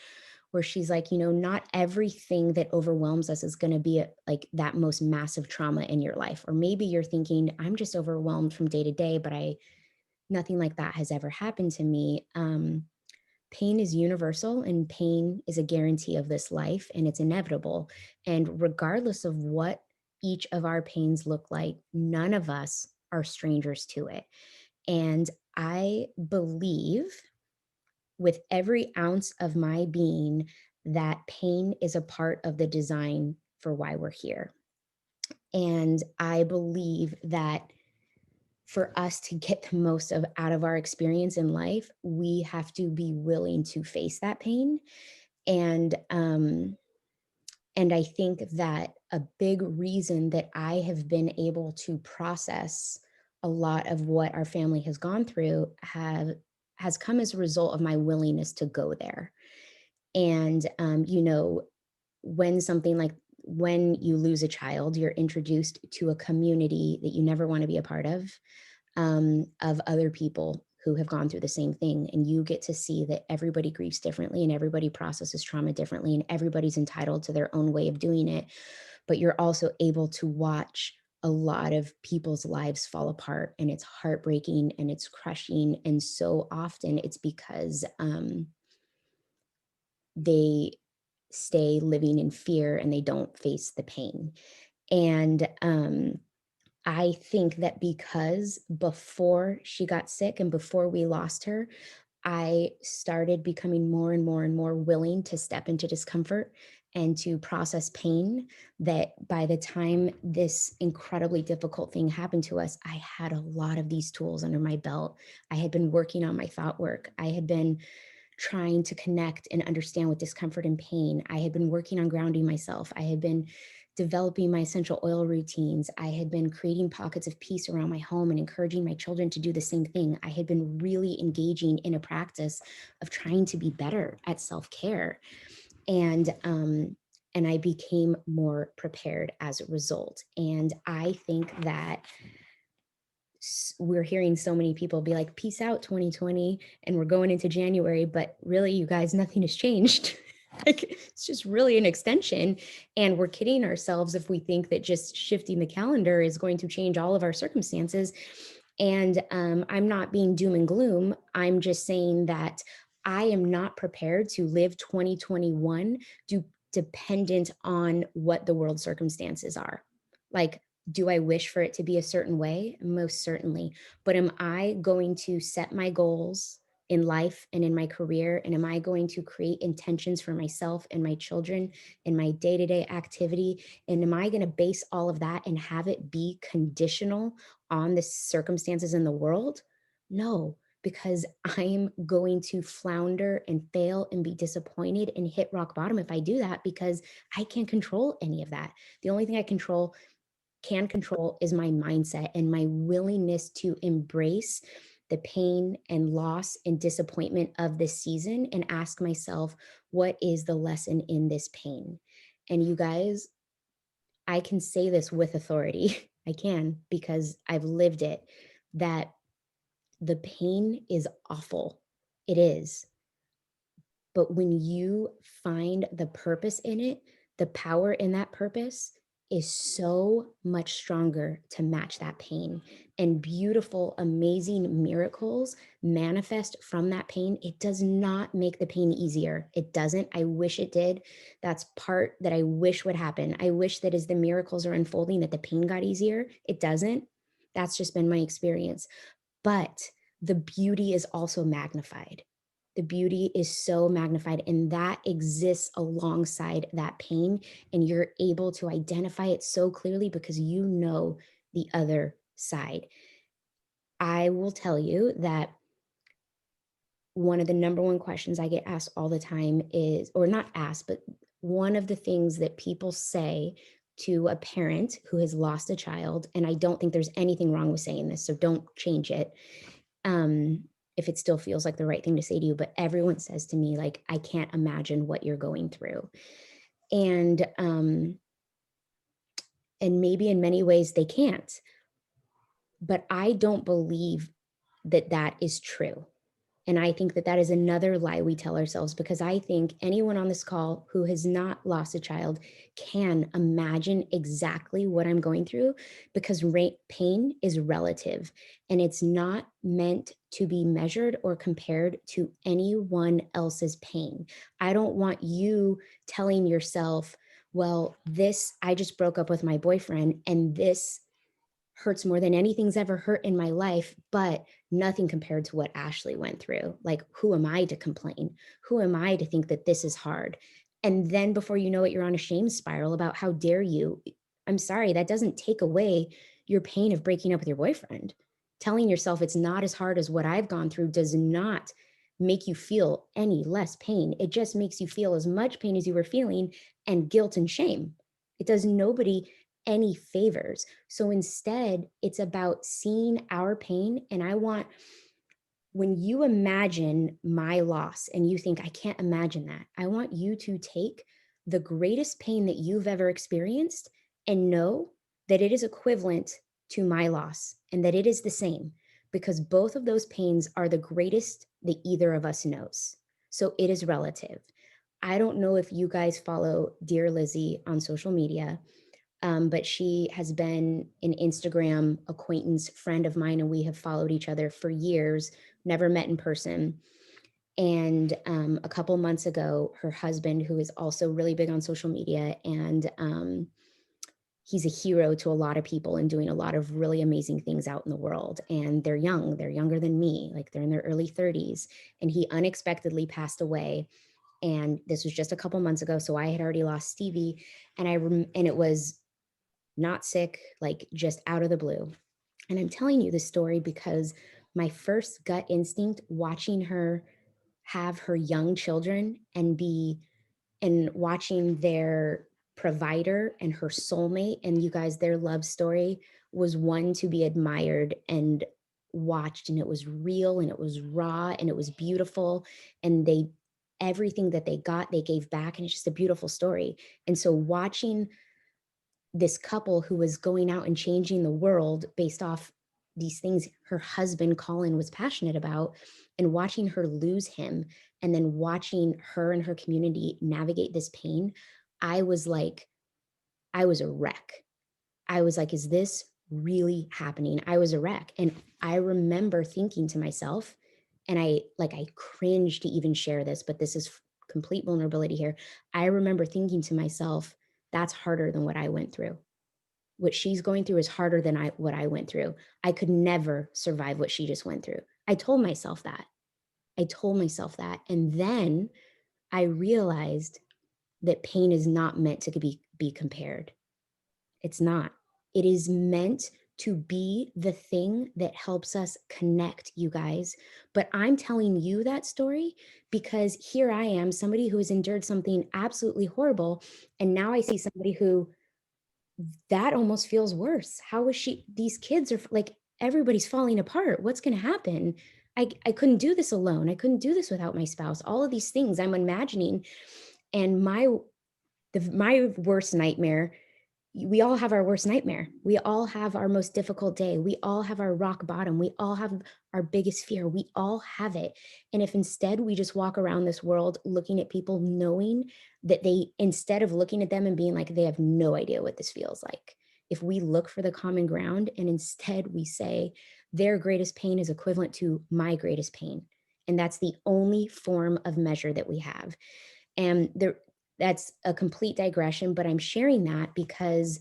where she's like, not everything that overwhelms us is going to be like that most massive trauma in your life. Or maybe you're thinking, I'm just overwhelmed from day to day, but nothing like that has ever happened to me. Pain is universal, and pain is a guarantee of this life, and it's inevitable. And regardless of what each of our pains look like, none of us are strangers to it. And I believe with every ounce of my being that pain is a part of the design for why we're here. And I believe that for us to get the most of out of our experience in life, we have to be willing to face that pain. And I think that a big reason that I have been able to process a lot of what our family has gone through has come as a result of my willingness to go there. And when something like when you lose a child, you're introduced to a community that you never want to be a part of other people who have gone through the same thing. And you get to see that everybody grieves differently and everybody processes trauma differently and everybody's entitled to their own way of doing it. But you're also able to watch a lot of people's lives fall apart, and it's heartbreaking and it's crushing. And so often it's because they stay living in fear and they don't face the pain. And I think that because before she got sick and before we lost her, I started becoming more and more and more willing to step into discomfort and to process pain. That by the time this incredibly difficult thing happened to us, I had a lot of these tools under my belt. I had been working on my thought work. I had been trying to connect and understand what discomfort and pain. I had been working on grounding myself. I had been developing my essential oil routines. I had been creating pockets of peace around my home and encouraging my children to do the same thing. I had been really engaging in a practice of trying to be better at self-care. And I became more prepared as a result. And I think that we're hearing so many people be like, peace out 2020, and we're going into January, but really, you guys, nothing has changed. Like, it's just really an extension. And we're kidding ourselves if we think that just shifting the calendar is going to change all of our circumstances. And I'm not being doom and gloom. I'm just saying that I am not prepared to live 2021 dependent on what the world circumstances are. Like, do I wish for it to be a certain way? Most certainly. But am I going to set my goals in life and in my career? And am I going to create intentions for myself and my children in my day to day activity? And am I going to base all of that and have it be conditional on the circumstances in the world? No, because I'm going to flounder and fail and be disappointed and hit rock bottom if I do that, because I can't control any of that. The only thing I can control is my mindset and my willingness to embrace the pain and loss and disappointment of this season and ask myself, what is the lesson in this pain? And you guys, I can say this with authority. I can, because I've lived it, that the pain is awful. It is. But when you find the purpose in it, the power in that purpose is so much stronger to match that pain. And beautiful, amazing miracles manifest from that pain. It does not make the pain easier. It doesn't. I wish it did. That's part that I wish would happen. I wish that as the miracles are unfolding, that the pain got easier. It doesn't. That's just been my experience. But the beauty is also magnified. The beauty is so magnified, and that exists alongside that pain. And you're able to identify it so clearly because you know the other side. I will tell you that one of the number one questions I get asked all the time is, or not asked, but one of the things that people say to a parent who has lost a child, and I don't think there's anything wrong with saying this, so don't change it, if it still feels like the right thing to say to you, but everyone says to me, like, I can't imagine what you're going through. And maybe in many ways they can't, but I don't believe that that is true. And I think that that is another lie we tell ourselves, because I think anyone on this call who has not lost a child can imagine exactly what I'm going through, because pain is relative and it's not meant to be measured or compared to anyone else's pain. I don't want you telling yourself, well, I just broke up with my boyfriend and this hurts more than anything's ever hurt in my life, but nothing compared to what Ashley went through. Like, who am I to complain? Who am I to think that this is hard? And then before you know it, you're on a shame spiral about how dare you. I'm sorry, that doesn't take away your pain of breaking up with your boyfriend. Telling yourself it's not as hard as what I've gone through does not make you feel any less pain. It just makes you feel as much pain as you were feeling and guilt and shame. It does nobody any favors. So instead, it's about seeing our pain. And I want, when you imagine my loss and you think, I can't imagine that, I want you to take the greatest pain that you've ever experienced and know that it is equivalent to my loss and that it is the same, because both of those pains are the greatest that either of us knows. So it is relative. I don't know if you guys follow Dear Lizzie on social media, but she has been an Instagram acquaintance friend of mine, and we have followed each other for years, never met in person. And a couple months ago, her husband, who is also really big on social media, and he's a hero to a lot of people and doing a lot of really amazing things out in the world. And they're young, they're younger than me, like they're in their early 30s. And he unexpectedly passed away. And this was just a couple months ago. So I had already lost Stevie, and and it was not sick, like just out of the blue. And I'm telling you this story because my first gut instinct watching her have her young children and be and watching their provider and her soulmate, and you guys, their love story was one to be admired and watched, and it was real and it was raw and it was beautiful, and they, everything that they got they gave back, and it's just a beautiful story. And so watching this couple who was going out and changing the world based off these things her husband Colin was passionate about, and watching her lose him, and then watching her and her community navigate this pain, I was like, I was a wreck. I was like, is this really happening? I was a wreck. And I remember thinking to myself, and I cringe to even share this, but this is complete vulnerability here. I remember thinking to myself, that's harder than what I went through. What she's going through is harder than what I went through. I could never survive what she just went through. I told myself that. I told myself that. And then I realized that pain is not meant to be compared. It's not. It is meant to be the thing that helps us connect, you guys. But I'm telling you that story because here I am, somebody who has endured something absolutely horrible. And now I see somebody who, that almost feels worse. How is she? These kids are like, everybody's falling apart. What's going to happen? I couldn't do this alone. I couldn't do this without my spouse. All of these things I'm imagining. And my worst nightmare, we all have our worst nightmare. We all have our most difficult day. We all have our rock bottom. We all have our biggest fear. We all have it. And if instead we just walk around this world looking at people, knowing that they, instead of looking at them and being like, they have no idea what this feels like, if we look for the common ground and instead we say, their greatest pain is equivalent to my greatest pain. And that's the only form of measure that we have. And that's a complete digression, but I'm sharing that because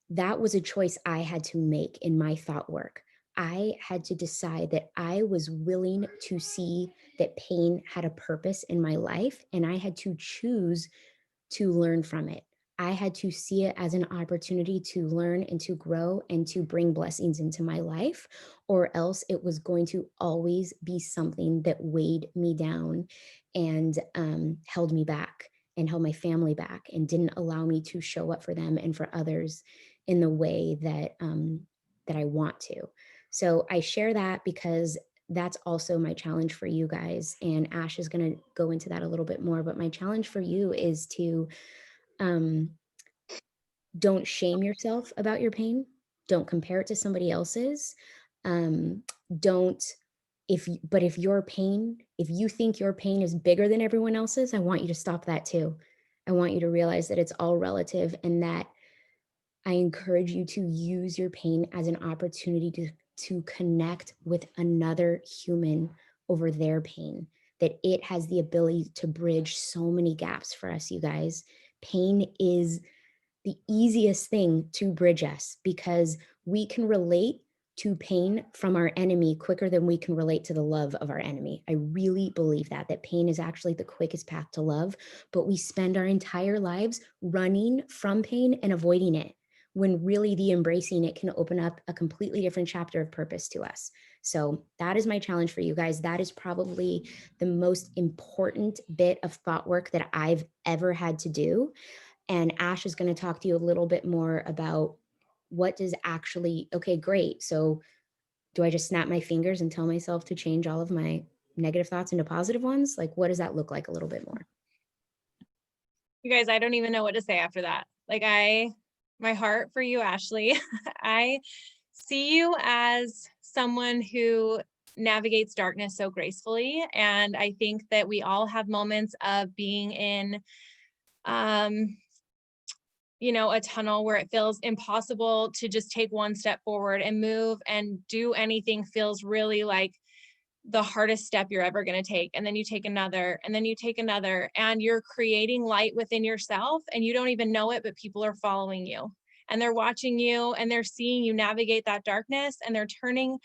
that was a choice I had to make in my thought work. I had to decide that I was willing to see that pain had a purpose in my life, and I had to choose to learn from it. I had to see it as an opportunity to learn and to grow and to bring blessings into my life, or else it was going to always be something that weighed me down and held me back and held my family back and didn't allow me to show up for them and for others in the way that I want to. So I share that because that's also my challenge for you guys. And Ash is going to go into that a little bit more. But my challenge for you is to um, don't shame yourself about your pain. Don't compare it to somebody else's. Um, don't, but if your pain, if you think your pain is bigger than everyone else's, I want you to stop that too. I want you to realize that it's all relative, and that I encourage you to use your pain as an opportunity to connect with another human over their pain, that it has the ability to bridge so many gaps for us, you guys. Pain is the easiest thing to bridge us because we can relate to pain from our enemy quicker than we can relate to the love of our enemy. I really believe that pain is actually the quickest path to love, but we spend our entire lives running from pain and avoiding it. when really the embracing it can open up a completely different chapter of purpose to us. So that is my challenge for you guys. That is probably the most important bit of thought work that I've ever had to do. And Ash is going to talk to you a little bit more about what does actually, okay, great. So do I just snap my fingers and tell myself to change all of my negative thoughts into positive ones? Like, what does that look like a little bit more? You guys, I don't even know what to say after that. Like my heart for you, Ashley. I see you as someone who navigates darkness so gracefully. And I think that we all have moments of being in, um, a tunnel where it feels impossible to just take one step forward and move and do anything feels really like the hardest step you're ever going to take. And then you take another, and then you take another, and you're creating light within yourself and you don't even know it, but people are following you and they're watching you and they're seeing you navigate that darkness and they're turning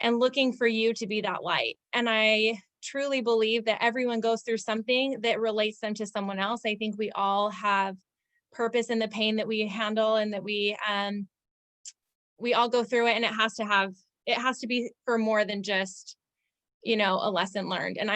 and looking for you to be that light. And I truly believe that everyone goes through something that relates them to someone else. I think we all have purpose in the pain that we handle and that we all go through it, and it has to be for more than just a lesson learned. And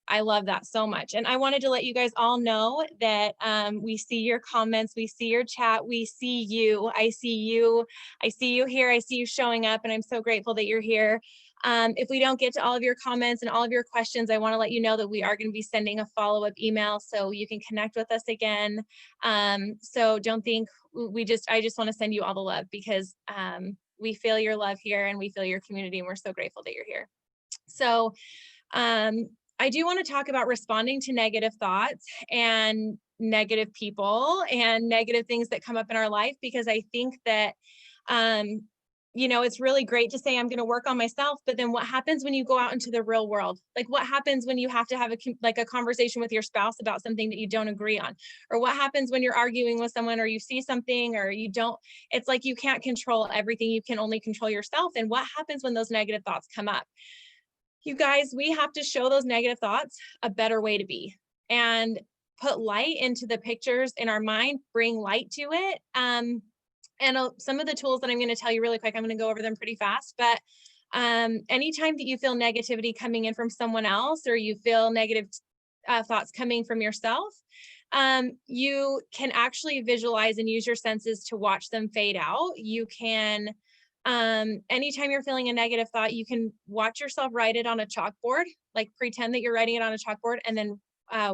I love that so much. And I wanted to let you guys all know that we see your comments, we see your chat, we see you. I see you. I see you here. I see you showing up, and I'm so grateful that you're here. If we don't get to all of your comments and all of your questions, I want to let you know that we are going to be sending a follow-up email so you can connect with us again. So don't think I just want to send you all the love because we feel your love here and we feel your community, and we're so grateful that you're here. So I do want to talk about responding to negative thoughts and negative people and negative things that come up in our life, because I think that, it's really great to say I'm going to work on myself, but then what happens when you go out into the real world? Like what happens when you have to have a conversation with your spouse about something that you don't agree on? Or what happens when you're arguing with someone or you see something or you don't, it's like you can't control everything. You can only control yourself. And what happens when those negative thoughts come up? You guys, we have to show those negative thoughts a better way to be and put light into the pictures in our mind, bring light to it. And some of the tools that I'm going to tell you really quick, I'm going to go over them pretty fast, but anytime that you feel negativity coming in from someone else or you feel negative thoughts coming from yourself, you can actually visualize and use your senses to watch them fade out. You can anytime you're feeling a negative thought, you can watch yourself write it on a chalkboard, like pretend that you're writing it on a chalkboard and then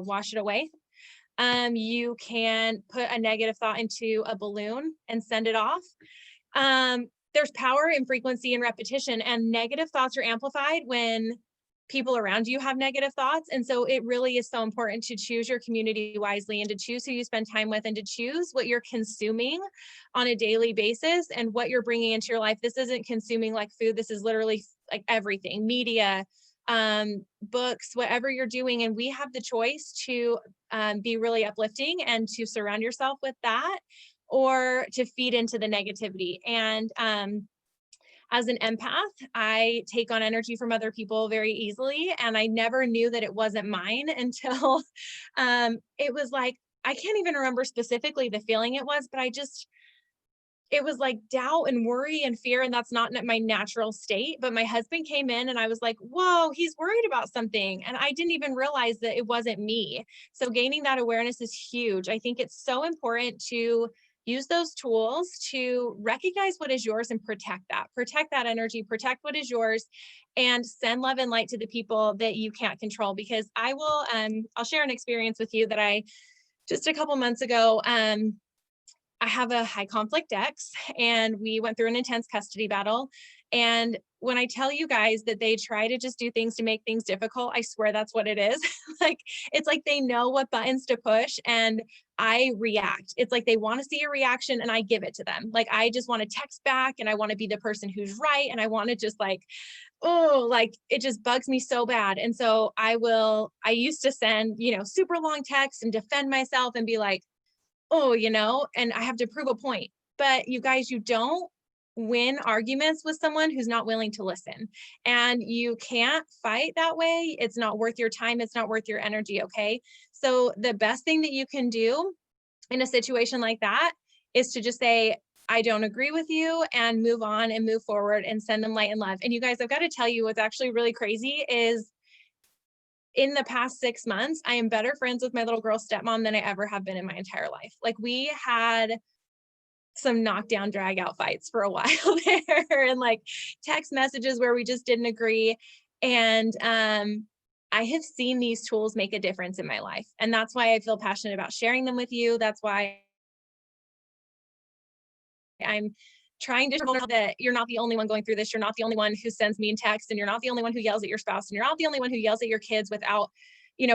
wash it away. You can put a negative thought into a balloon and send it off. There's power in frequency and repetition, and negative thoughts are amplified when people around you have negative thoughts. And so it really is so important to choose your community wisely and to choose who you spend time with and to choose what you're consuming on a daily basis and what you're bringing into your life. This isn't consuming like food. This is literally like everything, media, books, whatever you're doing. And we have the choice to be really uplifting and to surround yourself with that or to feed into the negativity. And as an empath, I take on energy from other people very easily. And I never knew that it wasn't mine until it was like, I can't even remember specifically the feeling it was, but it was like doubt and worry and fear. And that's not my natural state. But my husband came in and I was like, whoa, he's worried about something. And I didn't even realize that it wasn't me. So gaining that awareness is huge. I think it's so important to use those tools to recognize what is yours and protect that energy, protect what is yours, and send love and light to the people that you can't control. Because I'll share an experience with you that I just a couple months ago, I have a high conflict ex and we went through an intense custody battle. And when I tell you guys that they try to just do things to make things difficult, I swear that's what it is. Like, it's like they know what buttons to push and I react. It's like they want to see a reaction and I give it to them. Like, I just want to text back and I want to be the person who's right. And I want to just like, oh, like it just bugs me so bad. And so I used to send, super long texts and defend myself and be like, oh, and I have to prove a point. But you guys, you don't win arguments with someone who's not willing to listen. And you can't fight that way. It's not worth your time. It's not worth your energy. Okay. So the best thing that you can do in a situation like that is to just say, I don't agree with you, and move on and move forward and send them light and love. And you guys, I've got to tell you what's actually really crazy is in the past 6 months, I am better friends with my little girl stepmom than I ever have been in my entire life. Like we had some knockdown drag out fights for a while there and like text messages where we just didn't agree. And I have seen these tools make a difference in my life. And that's why I feel passionate about sharing them with you. That's why I'm trying to show that you're not the only one going through this. You're not the only one who sends mean texts, and you're not the only one who yells at your spouse, and you're not the only one who yells at your kids without,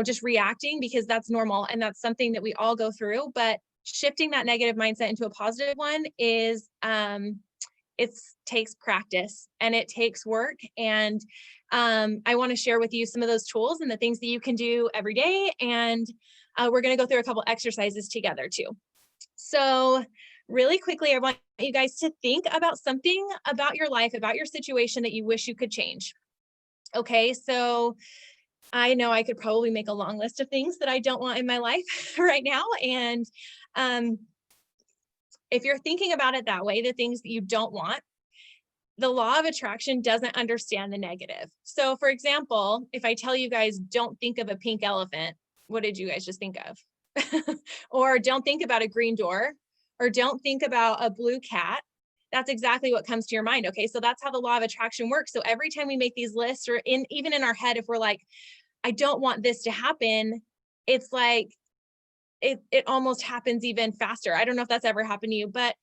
just reacting, because that's normal and that's something that we all go through. But shifting that negative mindset into a positive one is it takes practice and it takes work. And I want to share with you some of those tools and the things that you can do every day. And we're going to go through a couple exercises together too. So, really quickly, I want you guys to think about something about your life, about your situation that you wish you could change. Okay, so I know I could probably make a long list of things that I don't want in my life right now. And um, if you're thinking about it that way, the things that you don't want, the law of attraction doesn't understand the negative. So, for example, if I tell you guys, don't think of a pink elephant, what did you guys just think of? Or don't think about a green door, or don't think about a blue cat. That's exactly what comes to your mind. Okay. So that's how the law of attraction works. So every time we make these lists, or even in our head, if we're like, I don't want this to happen, it's like it almost happens even faster. I don't know if that's ever happened to you, but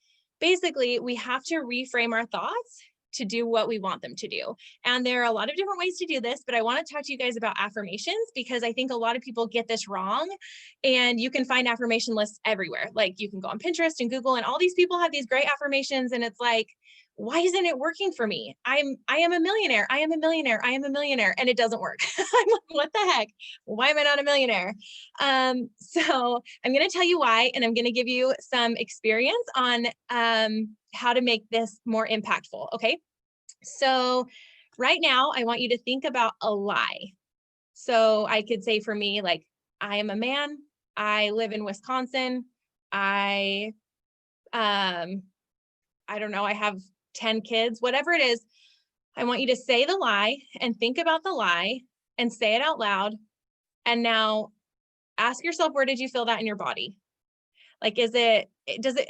basically we have to reframe our thoughts to do what we want them to do. And there are a lot of different ways to do this, but I want to talk to you guys about affirmations, because I think a lot of people get this wrong. And you can find affirmation lists everywhere. Like you can go on Pinterest and Google, and all these people have these great affirmations, and it's like, why isn't it working for me? I am a millionaire. I am a millionaire. I am a millionaire. And it doesn't work. I'm like, what the heck? Why am I not a millionaire? So I'm going to tell you why, and I'm going to give you some experience on how to make this more impactful. Okay. So right now, I want you to think about a lie. So I could say for me, like, I am a man. I live in Wisconsin. I, I don't know. I have 10 kids, whatever it is. I want you to say the lie and think about the lie and say it out loud. And now ask yourself, where did you feel that in your body? Like, does it,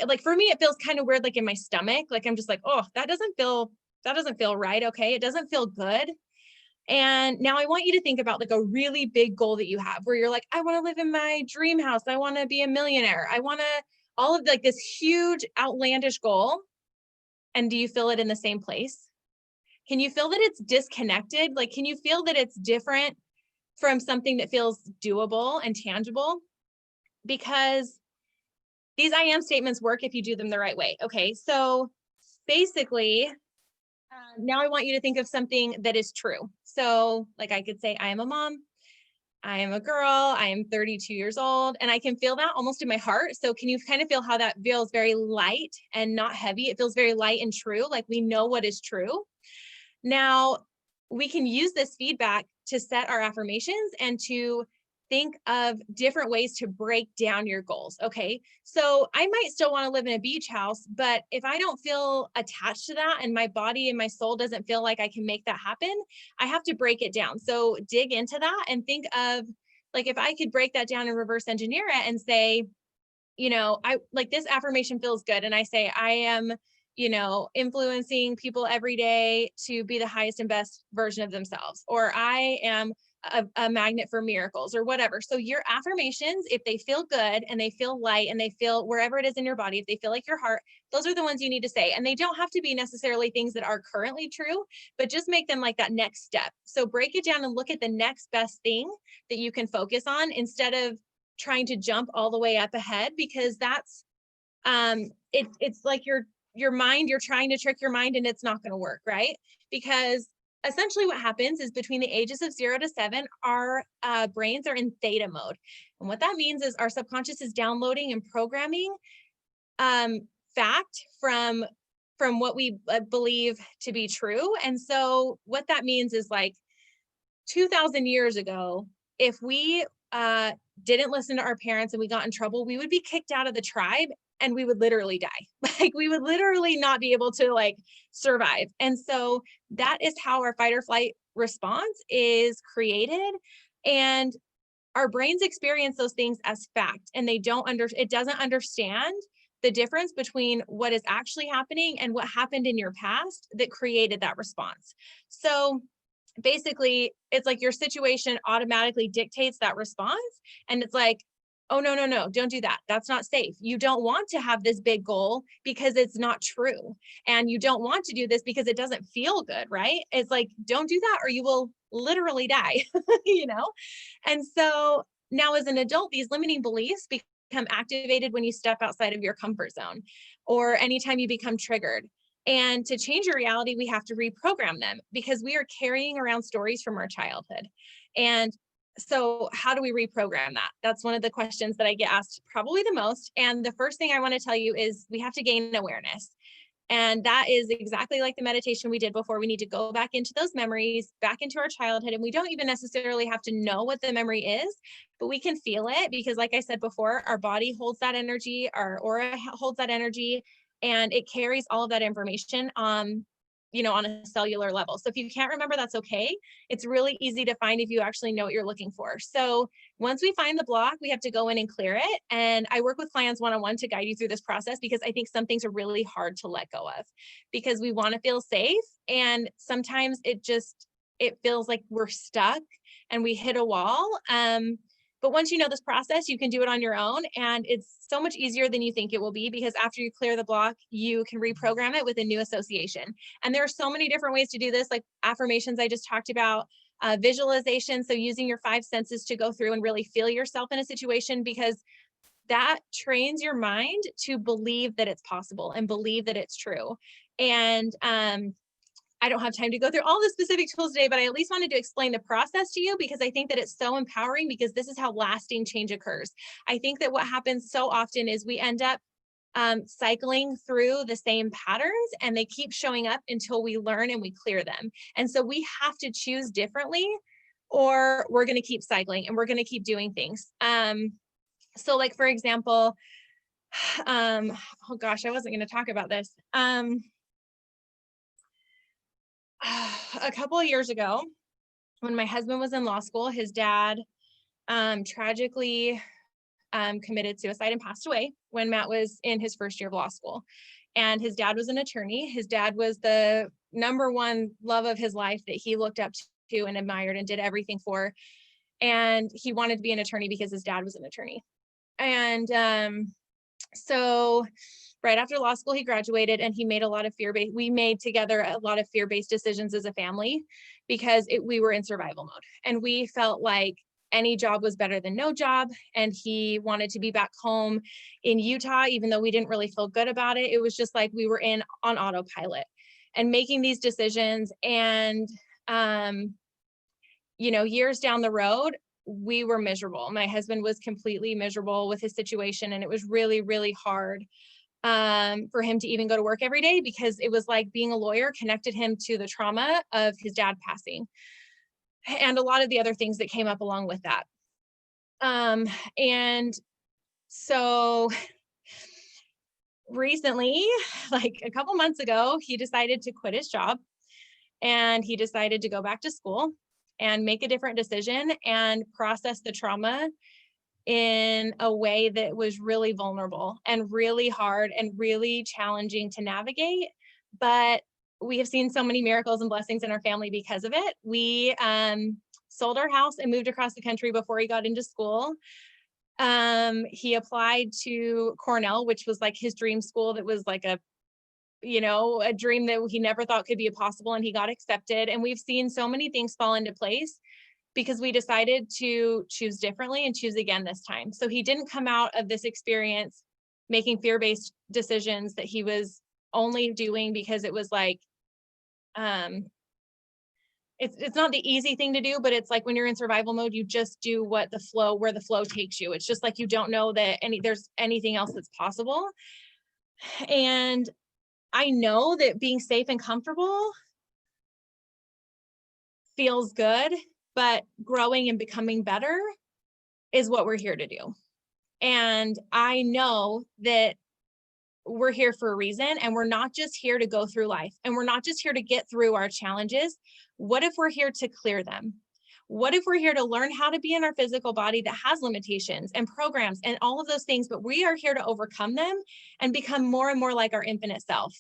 like, for me, it feels kind of weird, like in my stomach. Like, I'm just like, oh, that doesn't feel right. Okay. It doesn't feel good. And now I want you to think about like a really big goal that you have where you're like, I want to live in my dream house. I want to be a millionaire. I want to, all of like this huge outlandish goal. And do you feel it in the same place? Can you feel that it's disconnected? Like, can you feel that it's different from something that feels doable and tangible? Because these I am statements work if you do them the right way. Okay. So basically, now I want you to think of something that is true. So, like, I could say, I am a mom. I am a girl. I am 32 years old. And I can feel that almost in my heart. So, can you kind of feel how that feels very light and not heavy? It feels very light and true. Like we know what is true. Now, we can use this feedback to set our affirmations and to think of different ways to break down your goals. Okay. So I might still want to live in a beach house, but if I don't feel attached to that and my body and my soul doesn't feel like I can make that happen, I have to break it down. So dig into that and think of, like, if I could break that down and reverse engineer it and say, I like, this affirmation feels good. And I say, I am, influencing people every day to be the highest and best version of themselves, or I am a magnet for miracles, or whatever. So your affirmations, if they feel good and they feel light and they feel wherever it is in your body, if they feel like your heart, those are the ones you need to say. And they don't have to be necessarily things that are currently true, but just make them like that next step. So break it down and look at the next best thing that you can focus on instead of trying to jump all the way up ahead, because that's it's like your mind, you're trying to trick your mind and it's not going to work, right? Because essentially what happens is between the ages of 0 to 7, our brains are in theta mode. And what that means is our subconscious is downloading and programming fact from what we believe to be true. And so what that means is, like, 2000 years ago, if we didn't listen to our parents and we got in trouble, we would be kicked out of the tribe and we would literally die. Like we would literally not be able to like survive. And so that is how our fight or flight response is created. And our brains experience those things as fact, and it doesn't understand the difference between what is actually happening and what happened in your past that created that response. So basically, it's like your situation automatically dictates that response. And it's like, oh, no, no, no, don't do that. That's not safe. You don't want to have this big goal because it's not true. And you don't want to do this because it doesn't feel good, right? It's like, don't do that or you will literally die, you know? And so now as an adult, these limiting beliefs become activated when you step outside of your comfort zone or anytime you become triggered. And to change your reality, we have to reprogram them because we are carrying around stories from our childhood. And so, how do we reprogram that? That's one of the questions that I get asked probably the most. And the first thing I want to tell you is we have to gain awareness. And that is exactly like the meditation we did before. We need to go back into those memories, back into our childhood. And we don't even necessarily have to know what the memory is, but we can feel it because, like I said before, our body holds that energy, our aura holds that energy, and it carries all of that information on a cellular level. So if you can't remember, that's okay. It's really easy to find if you actually know what you're looking for. So once we find the block, we have to go in and clear it. And I work with clients one-on-one to guide you through this process because I think some things are really hard to let go of because we want to feel safe. And sometimes it feels like we're stuck and we hit a wall. But once you know this process, you can do it on your own. And it's so much easier than you think it will be because after you clear the block, you can reprogram it with a new association. And there are so many different ways to do this, like affirmations I just talked about, visualization. So using your five senses to go through and really feel yourself in a situation because that trains your mind to believe that it's possible and believe that it's true. And I don't have time to go through all the specific tools today, but I at least wanted to explain the process to you because I think that it's so empowering because this is how lasting change occurs. I think that what happens so often is we end up cycling through the same patterns and they keep showing up until we learn and we clear them. And so we have to choose differently or we're going to keep cycling and we're going to keep doing things. So like, for example, oh gosh, I wasn't going to talk about this. A couple of years ago, when my husband was in law school, his dad tragically committed suicide and passed away when Matt was in his first year of law school. And his dad was an attorney. His dad was the number one love of his life that he looked up to and admired and did everything for. And he wanted to be an attorney because his dad was an attorney. And so right after law school, he graduated and he made a lot of we made together a lot of fear-based decisions as a family because we were in survival mode and we felt like any job was better than no job. And he wanted to be back home in Utah, even though we didn't really feel good about it. It was just like we were on autopilot and making these decisions. And, years down the road, we were miserable. My husband was completely miserable with his situation. And it was really, really hard for him to even go to work every day because it was like being a lawyer connected him to the trauma of his dad passing and a lot of the other things that came up along with that. And so recently, like a couple months ago, he decided to quit his job and he decided to go back to school and make a different decision and process the trauma in a way that was really vulnerable and really hard and really challenging to navigate. But we have seen so many miracles and blessings in our family because of it. We sold our house and moved across the country before he got into school. He applied to Cornell, which was like his dream school. That was like a dream that he never thought could be possible, and he got accepted. And we've seen so many things fall into place because we decided to choose differently and choose again this time. So he didn't come out of this experience making fear-based decisions that he was only doing because it was like, it's not the easy thing to do, but it's like when you're in survival mode, you just do where the flow takes you. It's just like, you don't know that there's anything else that's possible. And I know that being safe and comfortable feels good, but growing and becoming better is what we're here to do. And I know that we're here for a reason, and we're not just here to go through life, and we're not just here to get through our challenges. What if we're here to clear them? What if we're here to learn how to be in our physical body that has limitations and programs and all of those things, but we are here to overcome them and become more and more like our infinite self?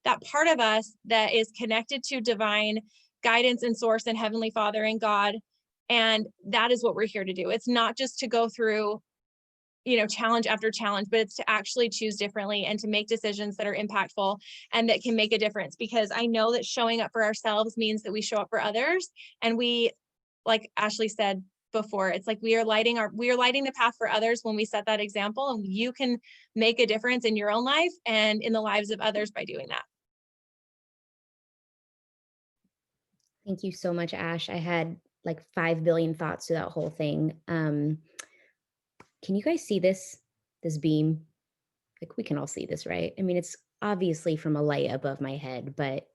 That part of us that is connected to divine guidance and source and Heavenly Father and God. And that is what we're here to do. It's not just to go through, challenge after challenge, but it's to actually choose differently and to make decisions that are impactful and that can make a difference. Because I know that showing up for ourselves means that we show up for others. And we, like Ashley said before, it's like we are lighting the path for others when we set that example, and you can make a difference in your own life and in the lives of others by doing that. Thank you so much, Ash. I had like 5 billion thoughts to that whole thing. Can you guys see this beam? Like, we can all see this, right? I mean, it's obviously from a light above my head, but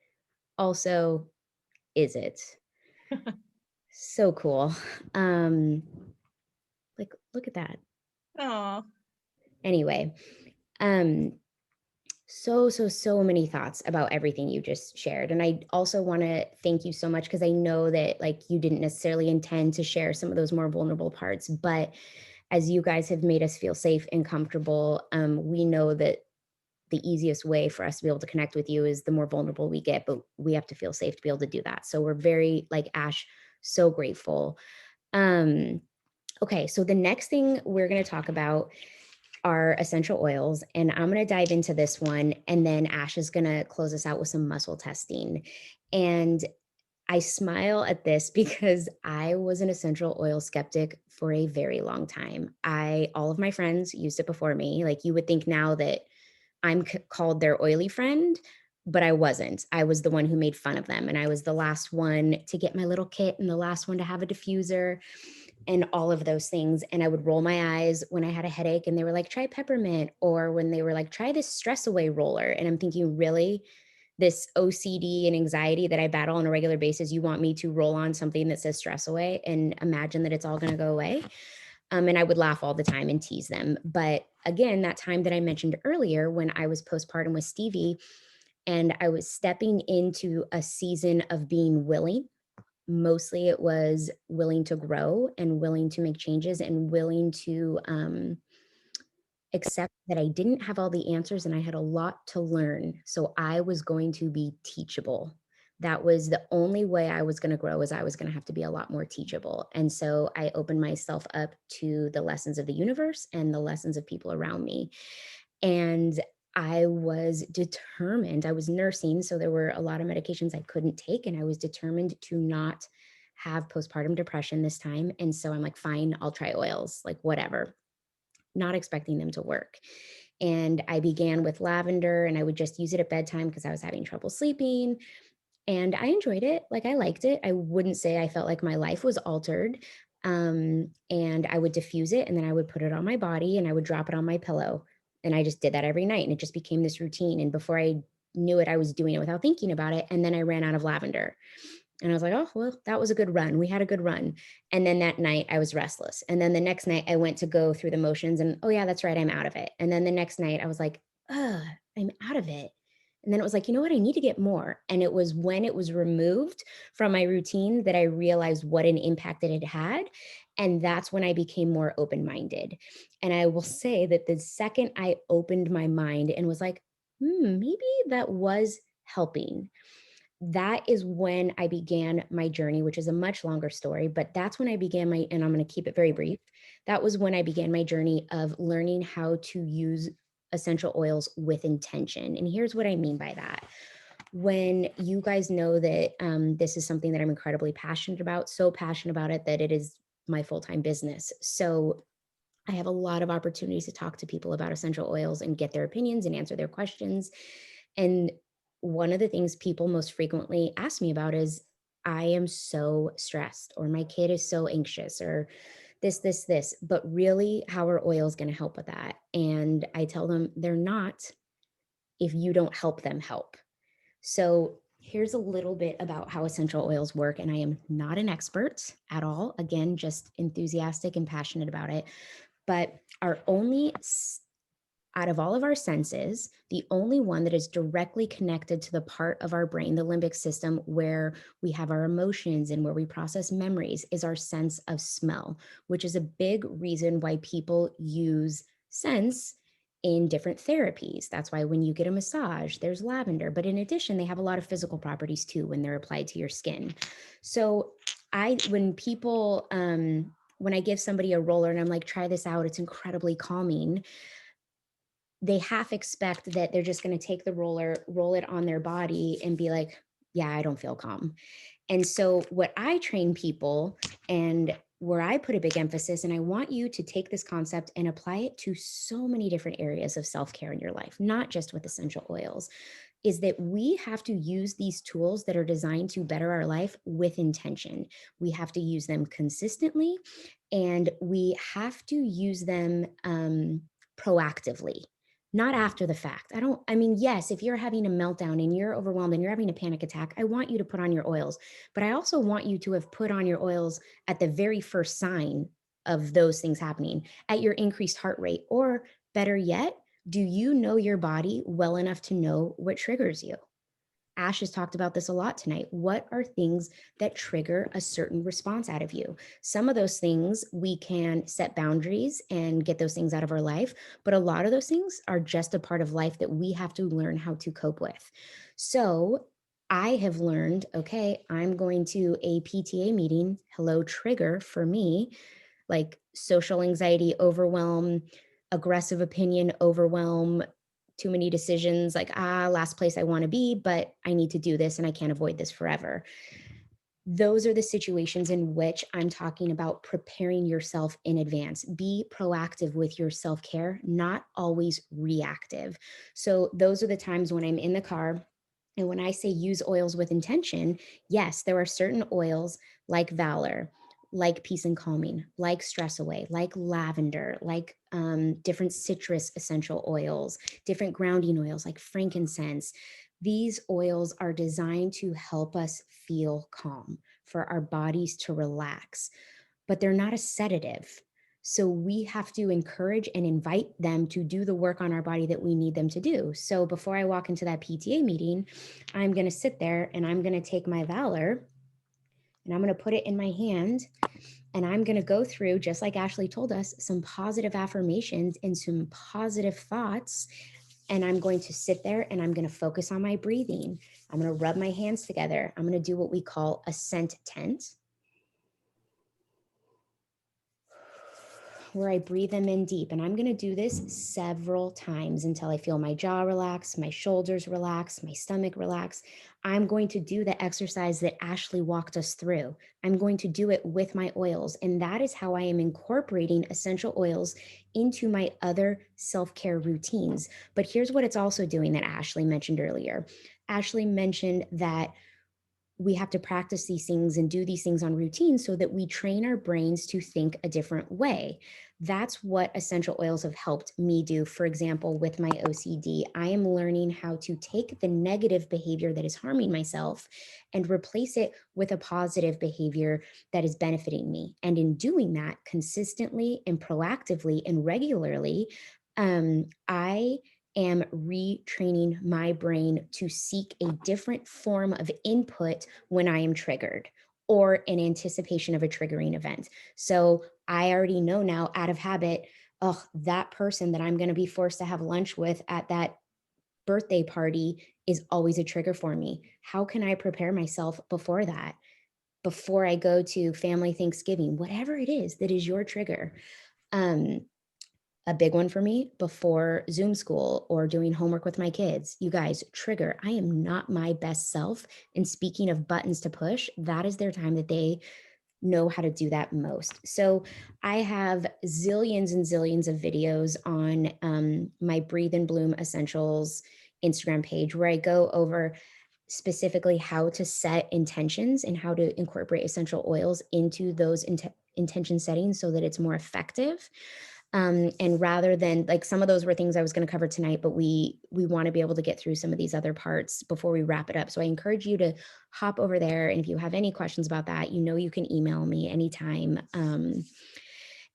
also, is it? So cool. Um, like, look at that. Oh, Anyway, um, so many thoughts about everything you just shared. And I also want to thank you so much, because I know that like you didn't necessarily intend to share some of those more vulnerable parts, but as you guys have made us feel safe and comfortable, we know that the easiest way for us to be able to connect with you is the more vulnerable we get, but we have to feel safe to be able to do that. So we're very, like Ash, so grateful. Um, okay, so the next thing we're going to talk about are essential oils, and I'm going to dive into this one, and then Ash is going to close us out with some muscle testing. And I smile at this because I was an essential oil skeptic for a very long time. All of my friends used it before me. Like, you would think now that I'm called their oily friend, but I wasn't. I was the one who made fun of them, and I was the last one to get my little kit and the last one to have a diffuser and all of those things. And I would roll my eyes when I had a headache and they were like, try peppermint, or when they were like, try this stress away roller. And I'm thinking, really? This OCD and anxiety that I battle on a regular basis, you want me to roll on something that says stress away and imagine that it's all going to go away? And I would laugh all the time and tease them. But again, that time that I mentioned earlier, when I was postpartum with Stevie and I was stepping into a season of being willing, mostly it was willing to grow and willing to make changes and willing to accept that I didn't have all the answers and I had a lot to learn. So I was going to be teachable. That was the only way I was going to grow, is I was going to have to be a lot more teachable. And so I opened myself up to the lessons of the universe and the lessons of people around me. And I was determined. I was nursing, so there were a lot of medications I couldn't take, and I was determined to not have postpartum depression this time. And so I'm like, fine, I'll try oils, like whatever, not expecting them to work. And I began with lavender, and I would just use it at bedtime because I was having trouble sleeping. And I enjoyed it. Like, I liked it. I wouldn't say I felt like my life was altered. And I would diffuse it, and then I would put it on my body and I would drop it on my pillow. And I just did that every night. And it just became this routine. And before I knew it, I was doing it without thinking about it. And then I ran out of lavender. And I was like, oh, well, that was a good run. We had a good run. And then that night I was restless. And then the next night I went to go through the motions and, oh, yeah, that's right, I'm out of it. And then the next night I was like, I'm out of it. And then it was like, you know what? I need to get more. And it was when it was removed from my routine that I realized what an impact it had had. And that's when I became more open minded. And I will say that the second I opened my mind and was like, maybe that was helping, that is when I began my journey, which is a much longer story, but that's when I began and I'm going to keep it very brief. That was when I began my journey of learning how to use essential oils with intention. And here's what I mean by that. When you guys know that this is something that I'm incredibly passionate about, so passionate about it that it is my full-time business. So I have a lot of opportunities to talk to people about essential oils and get their opinions and answer their questions. And one of the things people most frequently ask me about is, I am so stressed, or my kid is so anxious, or this. But really, how are oils going to help with that? And I tell them they're not, if you don't help them help. So here's a little bit about how essential oils work. And I am not an expert at all. Again, just enthusiastic and passionate about it. But our only Out of all of our senses, the only one that is directly connected to the part of our brain, the limbic system, where we have our emotions and where we process memories, is our sense of smell, which is a big reason why people use scents in different therapies. That's why when you get a massage, there's lavender. But in addition, they have a lot of physical properties too when they're applied to your skin. So when people, when I give somebody a roller and I'm like, try this out, it's incredibly calming, they half expect that they're just going to take the roller, roll it on their body and be like, yeah, I don't feel calm. And so, what I train people and where I put a big emphasis, and I want you to take this concept and apply it to so many different areas of self care in your life, not just with essential oils, is that we have to use these tools that are designed to better our life with intention. We have to use them consistently, and we have to use them proactively, not after the fact. I mean, yes, if you're having a meltdown and you're overwhelmed and you're having a panic attack, I want you to put on your oils, but I also want you to have put on your oils at the very first sign of those things happening, at your increased heart rate, or better yet, do you know your body well enough to know what triggers you? Ash has talked about this a lot tonight. What are things that trigger a certain response out of you? Some of those things we can set boundaries and get those things out of our life, but a lot of those things are just a part of life that we have to learn how to cope with. So I have learned, okay, I'm going to a PTA meeting. Hello, trigger for me, like social anxiety, overwhelm, aggressive opinion, overwhelm, too many decisions, like, last place I want to be, but I need to do this and I can't avoid this forever. Those are the situations in which I'm talking about preparing yourself in advance. Be proactive with your self care, not always reactive. So, those are the times when I'm in the car. And when I say use oils with intention, yes, there are certain oils like Valor, like Peace and Calming, like Stress Away, like lavender, like different citrus essential oils, different grounding oils like frankincense. These oils are designed to help us feel calm, for our bodies to relax, but they're not a sedative. So we have to encourage and invite them to do the work on our body that we need them to do. So before I walk into that PTA meeting, I'm going to sit there and I'm going to take my Valor and I'm going to put it in my hand and I'm going to go through, just like Ashley told us, some positive affirmations and some positive thoughts. And I'm going to sit there and I'm going to focus on my breathing. I'm going to rub my hands together. I'm going to do what we call a scent tent, where I breathe them in deep. And I'm going to do this several times until I feel my jaw relax, my shoulders relax, my stomach relax. I'm going to do the exercise that Ashley walked us through. I'm going to do it with my oils. And that is how I am incorporating essential oils into my other self care routines. But here's what it's also doing that Ashley mentioned earlier. Ashley mentioned that we have to practice these things and do these things on routine so that we train our brains to think a different way. That's what essential oils have helped me do. For example, with my OCD, I am learning how to take the negative behavior that is harming myself and replace it with a positive behavior that is benefiting me. And in doing that consistently and proactively and regularly, I am retraining my brain to seek a different form of input when I am triggered or in anticipation of a triggering event. So I already know now out of habit, oh, that person that I'm going to be forced to have lunch with at that birthday party is always a trigger for me. How can I prepare myself before that? Before I go to family Thanksgiving, whatever it is that is your trigger. Um, a big one for me before Zoom school or doing homework with my kids. You guys, trigger. I am not my best self. And speaking of buttons to push, that is their time that they know how to do that most. So I have zillions and zillions of videos on my Breathe and Bloom Essentials Instagram page where I go over specifically how to set intentions and how to incorporate essential oils into those intention settings so that it's more effective. And rather than, like, some of those were things I was going to cover tonight, but we want to be able to get through some of these other parts before we wrap it up. So I encourage you to hop over there, and if you have any questions about that, you can email me anytime.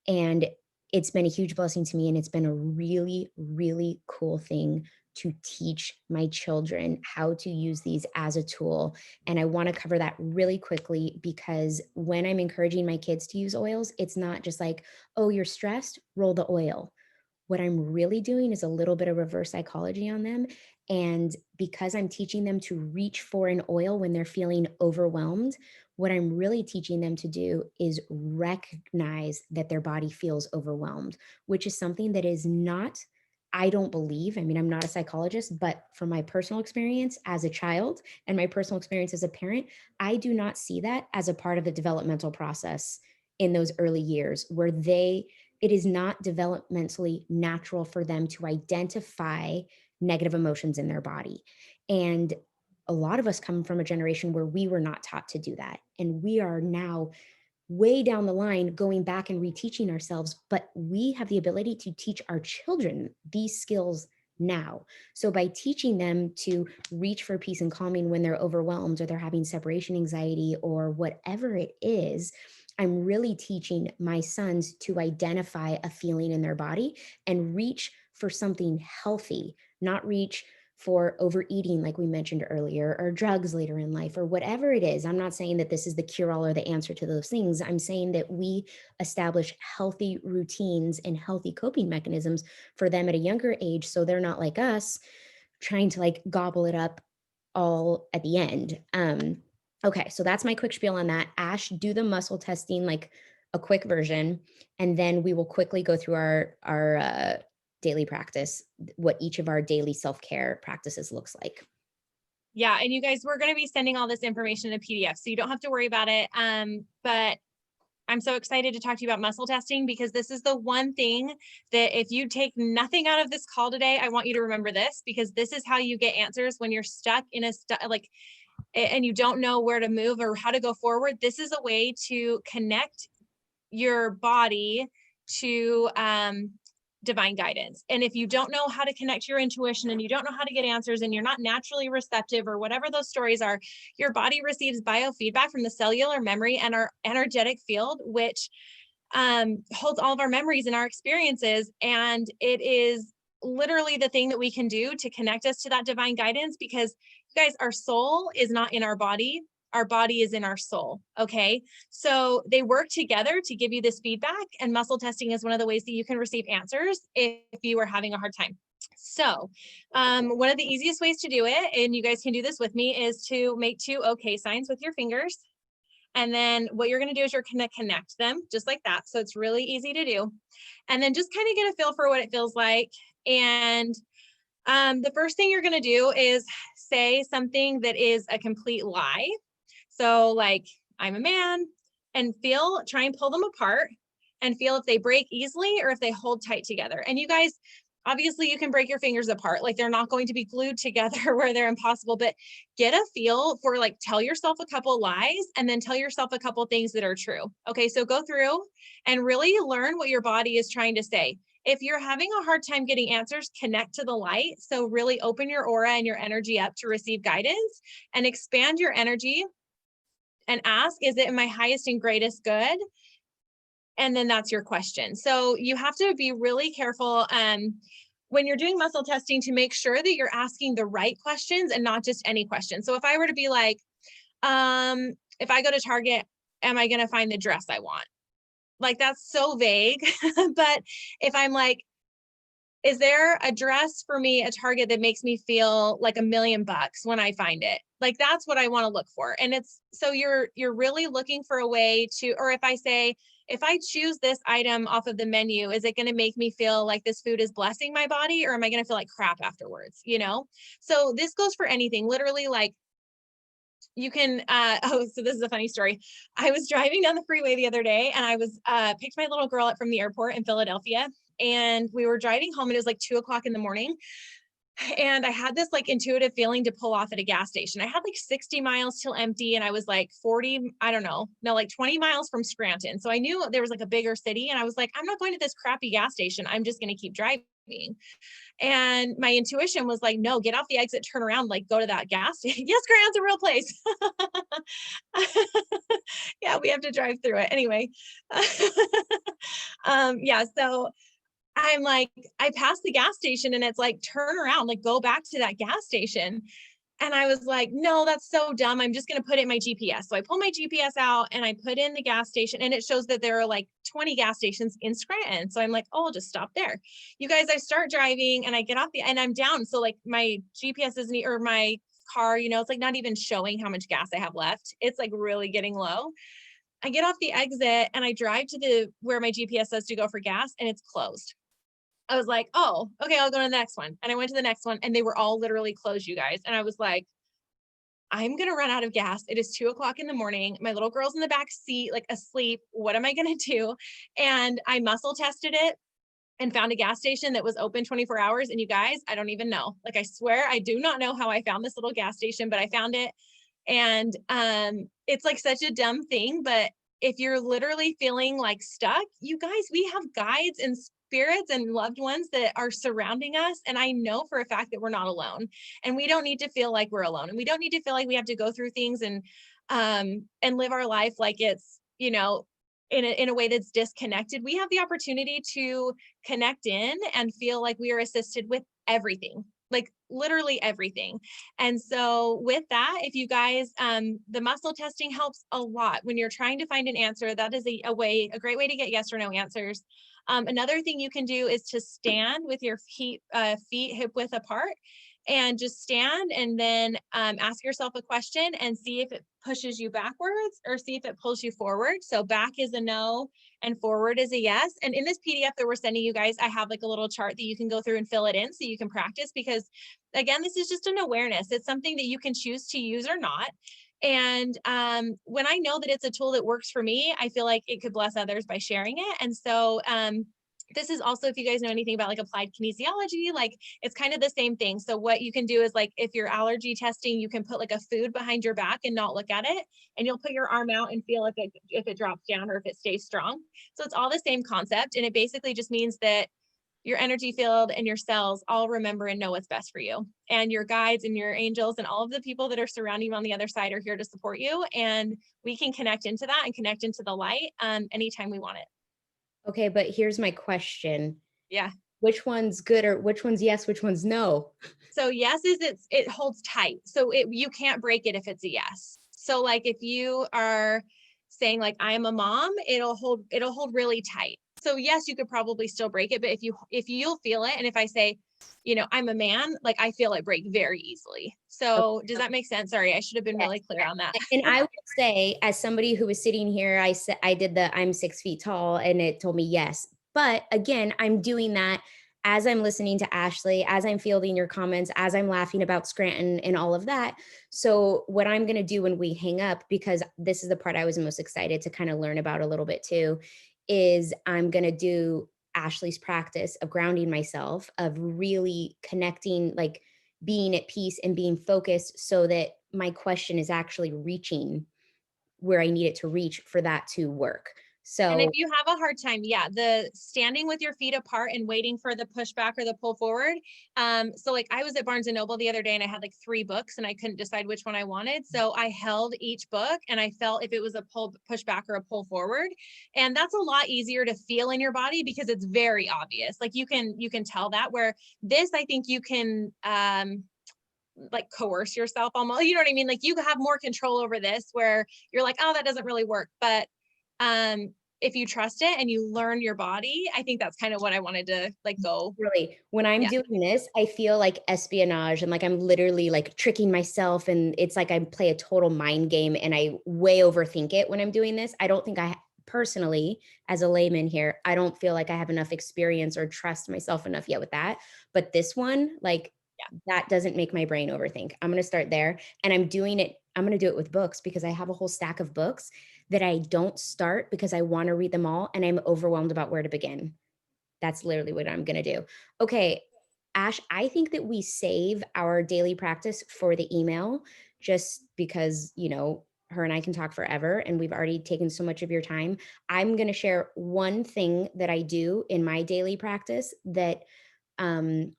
And it's been a huge blessing to me, and it's been a really, really cool thing to teach my children how to use these as a tool. And I want to cover that really quickly because when I'm encouraging my kids to use oils, it's not just like, oh, you're stressed, roll the oil. What I'm really doing is a little bit of reverse psychology on them. And because I'm teaching them to reach for an oil when they're feeling overwhelmed, what I'm really teaching them to do is recognize that their body feels overwhelmed, which is something that is not, I don't believe, I mean, I'm not a psychologist, but from my personal experience as a child and my personal experience as a parent, I do not see that as a part of the developmental process in those early years where it is not developmentally natural for them to identify negative emotions in their body. And a lot of us come from a generation where we were not taught to do that. And we are now way down the line going back and reteaching ourselves, but we have the ability to teach our children these skills now. So by teaching them to reach for peace and calming when they're overwhelmed or they're having separation anxiety or whatever it is, I'm really teaching my sons to identify a feeling in their body and reach for something healthy, not reach for overeating, like we mentioned earlier, or drugs later in life, or whatever it is. I'm not saying that this is the cure all or the answer to those things. I'm saying that we establish healthy routines and healthy coping mechanisms for them at a younger age so they're not like us trying to like gobble it up all at the end. Okay, so that's my quick spiel on that. Ash, do the muscle testing, like a quick version, and then we will quickly go through our daily practice, what each of our daily self-care practices looks like. Yeah. And you guys, we're going to be sending all this information in a PDF, so you don't have to worry about it. But I'm so excited to talk to you about muscle testing because this is the one thing that if you take nothing out of this call today, I want you to remember this because this is how you get answers when you're stuck in like, and you don't know where to move or how to go forward. This is a way to connect your body to divine guidance. And if you don't know how to connect your intuition and you don't know how to get answers and you're not naturally receptive or whatever those stories are, your body receives biofeedback from the cellular memory and our energetic field, which holds all of our memories and our experiences. And it is literally the thing that we can do to connect us to that divine guidance because, you guys, our soul is not in our body. Our body is in our soul. Okay. So they work together to give you this feedback. And muscle testing is one of the ways that you can receive answers if you are having a hard time. So one of the easiest ways to do it, and you guys can do this with me, is to make two okay signs with your fingers. And then what you're going to do is you're going to connect them just like that. So it's really easy to do. And then just kind of get a feel for what it feels like. And the first thing you're going to do is say something that is a complete lie. So like, I'm a man, and try and pull them apart and feel if they break easily or if they hold tight together. And you guys, obviously you can break your fingers apart. Like they're not going to be glued together where they're impossible, but get a feel for like, tell yourself a couple lies and then tell yourself a couple things that are true. Okay. So go through and really learn what your body is trying to say. If you're having a hard time getting answers, connect to the light. So really open your aura and your energy up to receive guidance and expand your energy and ask, is it in my highest and greatest good? And then that's your question. So you have to be really careful when you're doing muscle testing to make sure that you're asking the right questions and not just any questions. So if I were to be like, if I go to Target, am I going to find the dress I want? Like, that's so vague. But if I'm like, is there a dress for me at Target that makes me feel like $1,000,000 when I find it? Like, that's what I want to look for. And it's, so you're really looking for a way to, or if I say, if I choose this item off of the menu, is it going to make me feel like this food is blessing my body, or am I going to feel like crap afterwards? You know? So this goes for anything, literally. Like, you can, oh, so this is a funny story. I was driving down the freeway the other day and I was, picked my little girl up from the airport in Philadelphia, and we were driving home and it was like 2 o'clock in the morning. And I had this like intuitive feeling to pull off at a gas station. I had like 60 miles till empty. And I was like 40, I don't know, no, like 20 miles from Scranton. So I knew there was like a bigger city. And I was like, I'm not going to this crappy gas station. I'm just going to keep driving. And my intuition was like, no, get off the exit, turn around, like go to that gas station. Yes, Grant's a real place. Yeah, we have to drive through it. Anyway. Yeah, so I'm like, I passed the gas station and it's like, turn around, like go back to that gas station. And I was like, no, that's so dumb. I'm just going to put it in my GPS. So I pull my GPS out and I put in the gas station and it shows that there are like 20 gas stations in Scranton. So I'm like, oh, I'll just stop there. You guys, I start driving and I get off and I'm down. So like my GPS isn't, or my car, it's like not even showing how much gas I have left. It's like really getting low. I get off the exit and I drive to where my GPS says to go for gas and it's closed. I was like, oh, okay, I'll go to the next one. And I went to the next one and they were all literally closed, you guys. And I was like, I'm going to run out of gas. It is 2 o'clock in the morning. My little girl's in the back seat, like asleep. What am I going to do? And I muscle tested it and found a gas station that was open 24 hours. And you guys, I don't even know. Like, I swear, I do not know how I found this little gas station, but I found it. And it's like such a dumb thing, but if you're literally feeling like stuck, you guys, we have guides and spirits and loved ones that are surrounding us. And I know for a fact that we're not alone. And we don't need to feel like we're alone. And we don't need to feel like we have to go through things and live our life like it's, in a way that's disconnected. We have the opportunity to connect in and feel like we are assisted with everything, like literally everything. And so with that, if you guys, the muscle testing helps a lot when you're trying to find an answer. That is a great way to get yes or no answers. Another thing you can do is to stand with your feet hip width apart and just stand and then ask yourself a question and see if it pushes you backwards or see if it pulls you forward. So back is a no and forward is a yes. And in this PDF that we're sending you guys, I have like a little chart that you can go through and fill it in so you can practice, because again, this is just an awareness. It's something that you can choose to use or not. And when I know that it's a tool that works for me, I feel like it could bless others by sharing it. And so this is also, if you guys know anything about like applied kinesiology, like it's kind of the same thing. So what you can do is, like, if you're allergy testing, you can put like a food behind your back and not look at it. And you'll put your arm out and feel if it drops down or if it stays strong. So it's all the same concept. And it basically just means that your energy field and your cells all remember and know what's best for you. And your guides and your angels and all of the people that are surrounding you on the other side are here to support you. And we can connect into that and connect into the light anytime we want it. Okay, but here's my question. Yeah. Which one's good, or which one's yes, which one's no? So yes is it holds tight. So you can't break it if it's a yes. So like if you are saying like I am a mom, it'll hold really tight. So yes, you could probably still break it, but if you'll feel it, and if I say, I'm a man, like I feel it break very easily. So does that make sense? Sorry, I should have been Yes. really clear on that. And I would say, as somebody who was sitting here, I said I did the I'm 6 feet tall, and it told me yes. But again, I'm doing that as I'm listening to Ashley, as I'm fielding your comments, as I'm laughing about Scranton and all of that. So what I'm going to do when we hang up, because this is the part I was most excited to kind of learn about a little bit too, is I'm going to do Ashley's practice of grounding myself, of really connecting, like being at peace and being focused, so that my question is actually reaching where I need it to reach for that to work. And if So you have a hard time, yeah, the standing with your feet apart and waiting for the pushback or the pull forward. So like I was at Barnes and Noble the other day and I had like 3 books and I couldn't decide which one I wanted. So I held each book and I felt if it was a push back or a pull forward. And that's a lot easier to feel in your body because it's very obvious. Like you can tell that, where this, I think you can like coerce yourself almost, you know what I mean? Like you have more control over this, where you're like, oh, that doesn't really work. But if you trust it and you learn your body, I think that's kind of what I wanted to like go. really, when I'm Yeah. doing this, I feel like espionage, and like I'm literally like tricking myself, and it's like I play a total mind game and I way overthink it when I'm doing this. I don't think personally, as a layman here, I don't feel like I have enough experience or trust myself enough yet with that. But this one, like, that doesn't make my brain overthink. I'm going to start there, and I'm going to do it with books, because I have a whole stack of books that I don't start because I want to read them all and I'm overwhelmed about where to begin. That's literally what I'm going to do. Okay, Ash, I think that we save our daily practice for the email, just because, her and I can talk forever and we've already taken so much of your time. I'm going to share one thing that I do in my daily practice that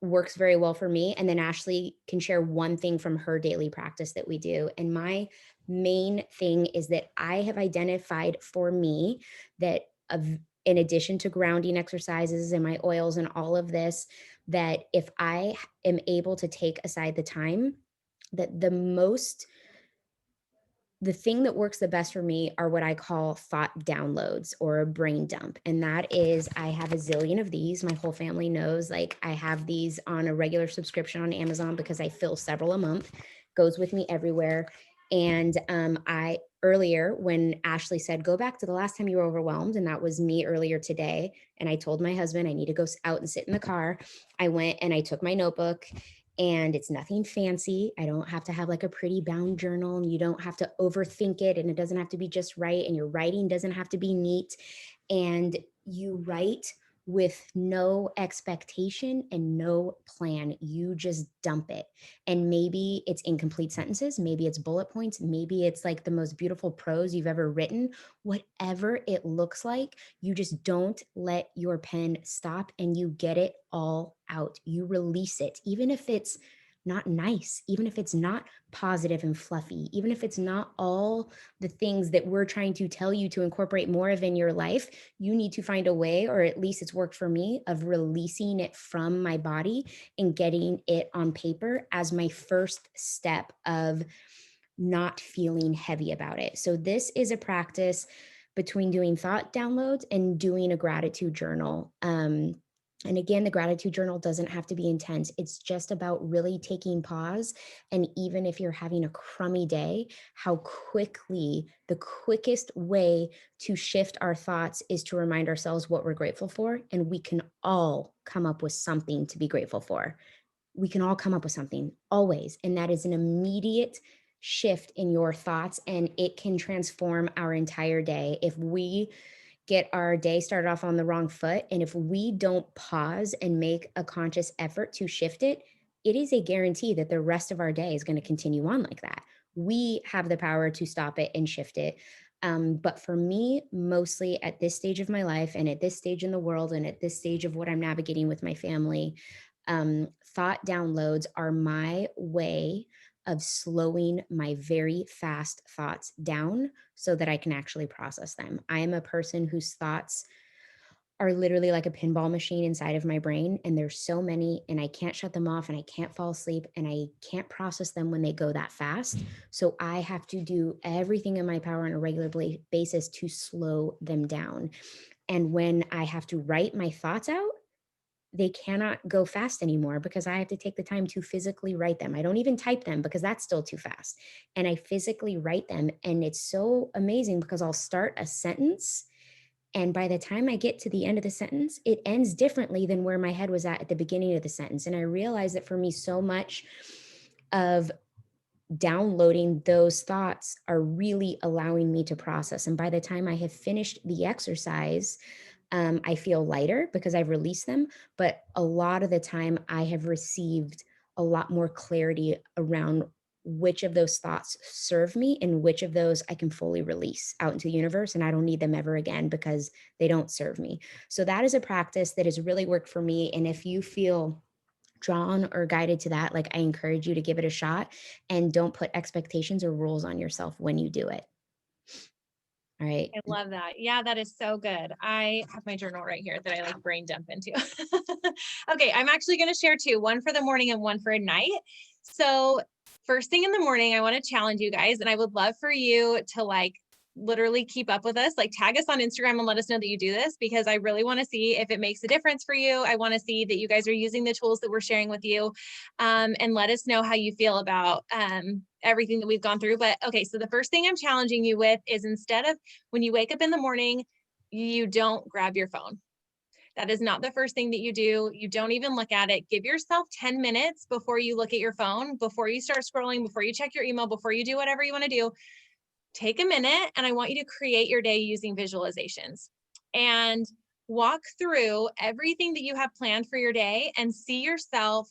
works very well for me. And then Ashley can share one thing from her daily practice that we do. And my main thing is that I have identified for me that of, in addition to grounding exercises and my oils and all of this, that if I am able to take aside the time, that the thing that works the best for me are what I call thought downloads or a brain dump. And that is, I have a zillion of these. My whole family knows, like, I have these on a regular subscription on Amazon because I fill several a month, goes with me everywhere. And I earlier, when Ashley said, go back to the last time you were overwhelmed, and that was me earlier today. And I told my husband I need to go out and sit in the car. I went and I took my notebook, and it's nothing fancy. I don't have to have like a pretty bound journal, and you don't have to overthink it, and it doesn't have to be just right, and your writing doesn't have to be neat. And you write with no expectation and no plan. You just dump it. And maybe it's incomplete sentences, maybe it's bullet points, maybe it's like the most beautiful prose you've ever written. Whatever it looks like, you just don't let your pen stop and you get it all out. You release it, even if it's not nice, even if it's not positive and fluffy, even if it's not all the things that we're trying to tell you to incorporate more of in your life. You need to find a way, or at least it's worked for me, of releasing it from my body and getting it on paper as my first step of not feeling heavy about it. So this is a practice between doing thought downloads and doing a gratitude journal. And again, the gratitude journal doesn't have to be intense. It's just about really taking pause. And even if you're having a crummy day, how quickly, the quickest way to shift our thoughts is to remind ourselves what we're grateful for. And we can all come up with something to be grateful for. We can all come up with something always. And that is an immediate shift in your thoughts, and it can transform our entire day. If we get our day started off on the wrong foot, and if we don't pause and make a conscious effort to shift it, it is a guarantee that the rest of our day is going to continue on like that. We have the power to stop it and shift it. But for me, mostly at this stage of my life and at this stage in the world and at this stage of what I'm navigating with my family, thought downloads are my way of slowing my very fast thoughts down so that I can actually process them. I am a person whose thoughts are literally like a pinball machine inside of my brain, and there's so many, and I can't shut them off, and I can't fall asleep, and I can't process them when they go that fast. So I have to do everything in my power on a regular basis to slow them down. And when I have to write my thoughts out, they cannot go fast anymore because I have to take the time to physically write them. I don't even type them because that's still too fast. And I physically write them. And it's so amazing because I'll start a sentence, and by the time I get to the end of the sentence, it ends differently than where my head was at the beginning of the sentence. And I realize that for me, so much of downloading those thoughts are really allowing me to process. And by the time I have finished the exercise, I feel lighter because I've released them. But a lot of the time, I have received a lot more clarity around which of those thoughts serve me and which of those I can fully release out into the universe. And I don't need them ever again because they don't serve me. So that is a practice that has really worked for me. And if you feel drawn or guided to that, like, I encourage you to give it a shot, and don't put expectations or rules on yourself when you do it. All right. I love that. Yeah, that is so good. I have my journal right here that I like brain dump into. Okay, I'm actually going to share two, one for the morning and one for at night. So, first thing in the morning, I want to challenge you guys, and I would love for you to like literally keep up with us, like tag us on Instagram and let us know that you do this, because I really want to see if it makes a difference for you. I want to see that you guys are using the tools that we're sharing with you, and let us know how you feel about everything that we've gone through. But okay, so the first thing I'm challenging you with is, instead of when you wake up in the morning, you don't grab your phone. That is not the first thing that you do. You don't even look at it. Give yourself 10 minutes before you look at your phone, before you start scrolling, before you check your email, before you do whatever you want to do. Take a minute, and I want you to create your day using visualizations and walk through everything that you have planned for your day and see yourself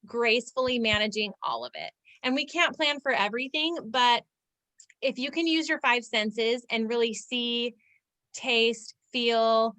gracefully managing all of it. And we can't plan for everything, but if you can use your five senses and really see, taste, feel,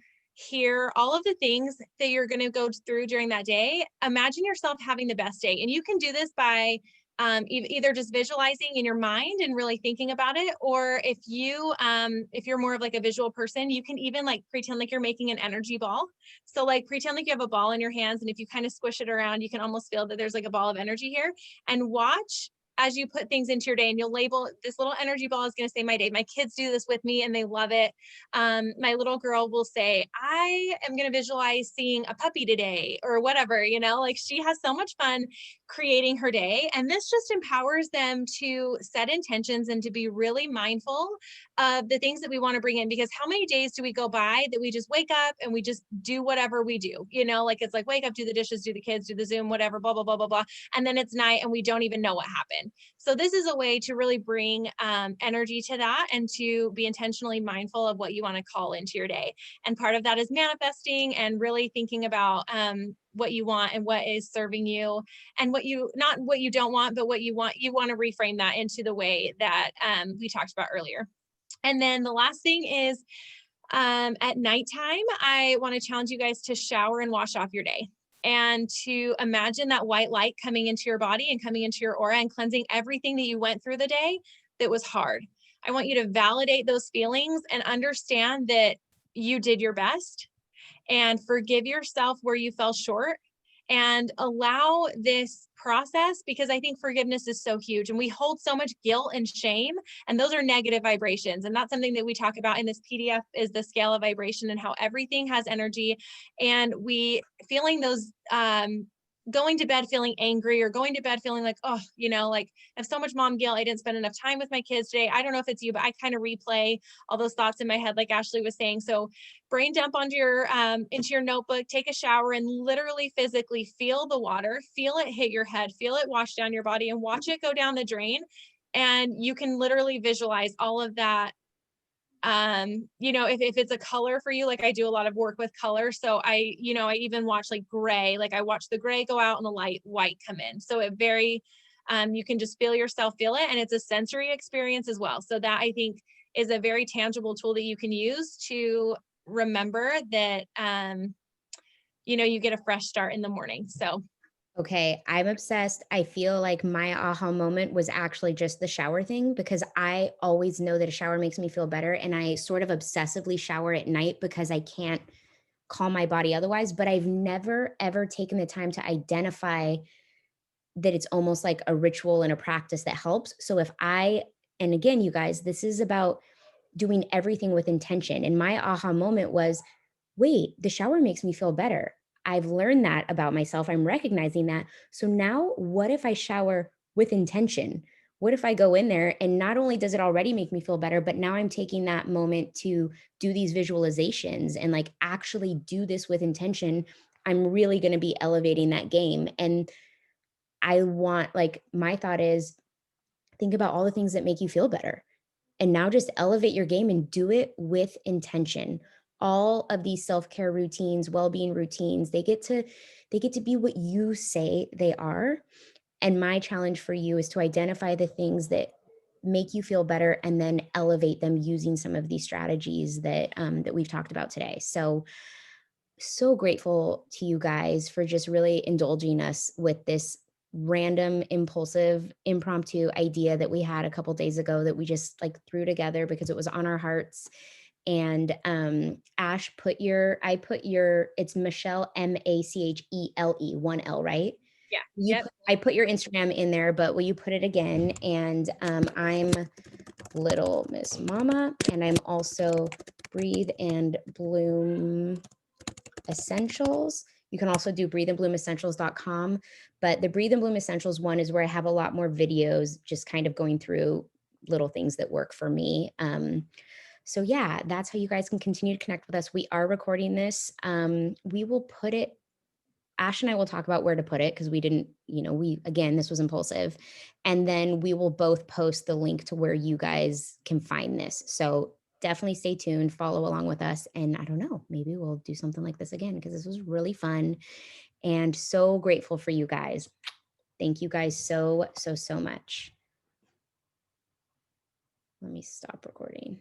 hear all of the things that you're going to go through during that day. Imagine yourself having the best day. And you can do this by either just visualizing in your mind and really thinking about it, or if you're more of like a visual person, you can even like pretend like you're making an energy ball. So like pretend like you have a ball in your hands, and if you kind of squish it around, you can almost feel that there's like a ball of energy here. And watch as you put things into your day, and you'll label this little energy ball is going to say my day. My kids do this with me and they love it. My little girl will say, I am going to visualize seeing a puppy today or whatever, like she has so much fun creating her day. And this just empowers them to set intentions and to be really mindful of the things that we want to bring in. Because how many days do we go by that we just wake up and we just do whatever we do? Like it's like wake up, do the dishes, do the kids, do the Zoom, whatever, blah, blah, blah, blah, blah. And then it's night and we don't even know what happened. So this is a way to really bring energy to that and to be intentionally mindful of what you want to call into your day. And part of that is manifesting and really thinking about what you want and what is serving you, and not what you don't want, but what you want. You want to reframe that into the way that we talked about earlier. And then the last thing is at nighttime, I want to challenge you guys to shower and wash off your day, and to imagine that white light coming into your body and coming into your aura and cleansing everything that you went through the day that was hard. I want you to validate those feelings and understand that you did your best, and forgive yourself where you fell short, and allow this process, because I think forgiveness is so huge and we hold so much guilt and shame, and those are negative vibrations. And that's something that we talk about in this PDF, is the scale of vibration and how everything has energy. And we feeling those going to bed feeling angry, or going to bed feeling like, oh, like I have so much mom guilt, I didn't spend enough time with my kids today. I don't know if it's you, but I kind of replay all those thoughts in my head, like Ashley was saying. So brain dump onto your into your notebook, take a shower, and literally physically feel the water, feel it hit your head, feel it wash down your body, and watch it go down the drain. And you can literally visualize all of that. If it's a color for you, like I do a lot of work with color, so I even watch like gray, like I watch the gray go out and the light white come in. So it very you can just feel yourself feel it, and it's a sensory experience as well. So that, I think, is a very tangible tool that you can use to remember that you get a fresh start in the morning. So Okay, I'm obsessed. I feel like my aha moment was actually just the shower thing, because I always know that a shower makes me feel better, and I sort of obsessively shower at night because I can't calm my body otherwise, but I've never ever taken the time to identify that it's almost like a ritual and a practice that helps. So if I and again, you guys, this is about doing everything with intention. And my aha moment was, wait, the shower makes me feel better. I've learned that about myself. I'm recognizing that. So now, what if I shower with intention? What if I go in there and not only does it already make me feel better, but now I'm taking that moment to do these visualizations and like actually do this with intention. I'm really going to be elevating that game. And I want, like, my thought is think about all the things that make you feel better, and now just elevate your game and do it with intention. All of these self-care routines, well-being routines, they get to be what you say they are. And my challenge for you is to identify the things that make you feel better and then elevate them using some of these strategies that we've talked about today. So grateful to you guys for just really indulging us with this random, impulsive, impromptu idea that we had a couple days ago that we just like threw together because it was on our hearts. And Ash, it's Michelle, Machele, one L, right? yeah, You yep. put, I put your Instagram in there, but will you put it again? And I'm Little Miss Mama, and I'm also Breathe and Bloom Essentials. You can also do breatheandbloomessentials.com, but the Breathe and Bloom Essentials one is where I have a lot more videos just kind of going through little things that work for me. So yeah, that's how you guys can continue to connect with us. We are recording this. We will put it Ash and I will talk about where to put it because we didn't, again, this was impulsive. And then we will both post the link to where you guys can find this. So definitely stay tuned, follow along with us. And I don't know, maybe we'll do something like this again because this was really fun and so grateful for you guys. Thank you guys so, so, so much. Let me stop recording.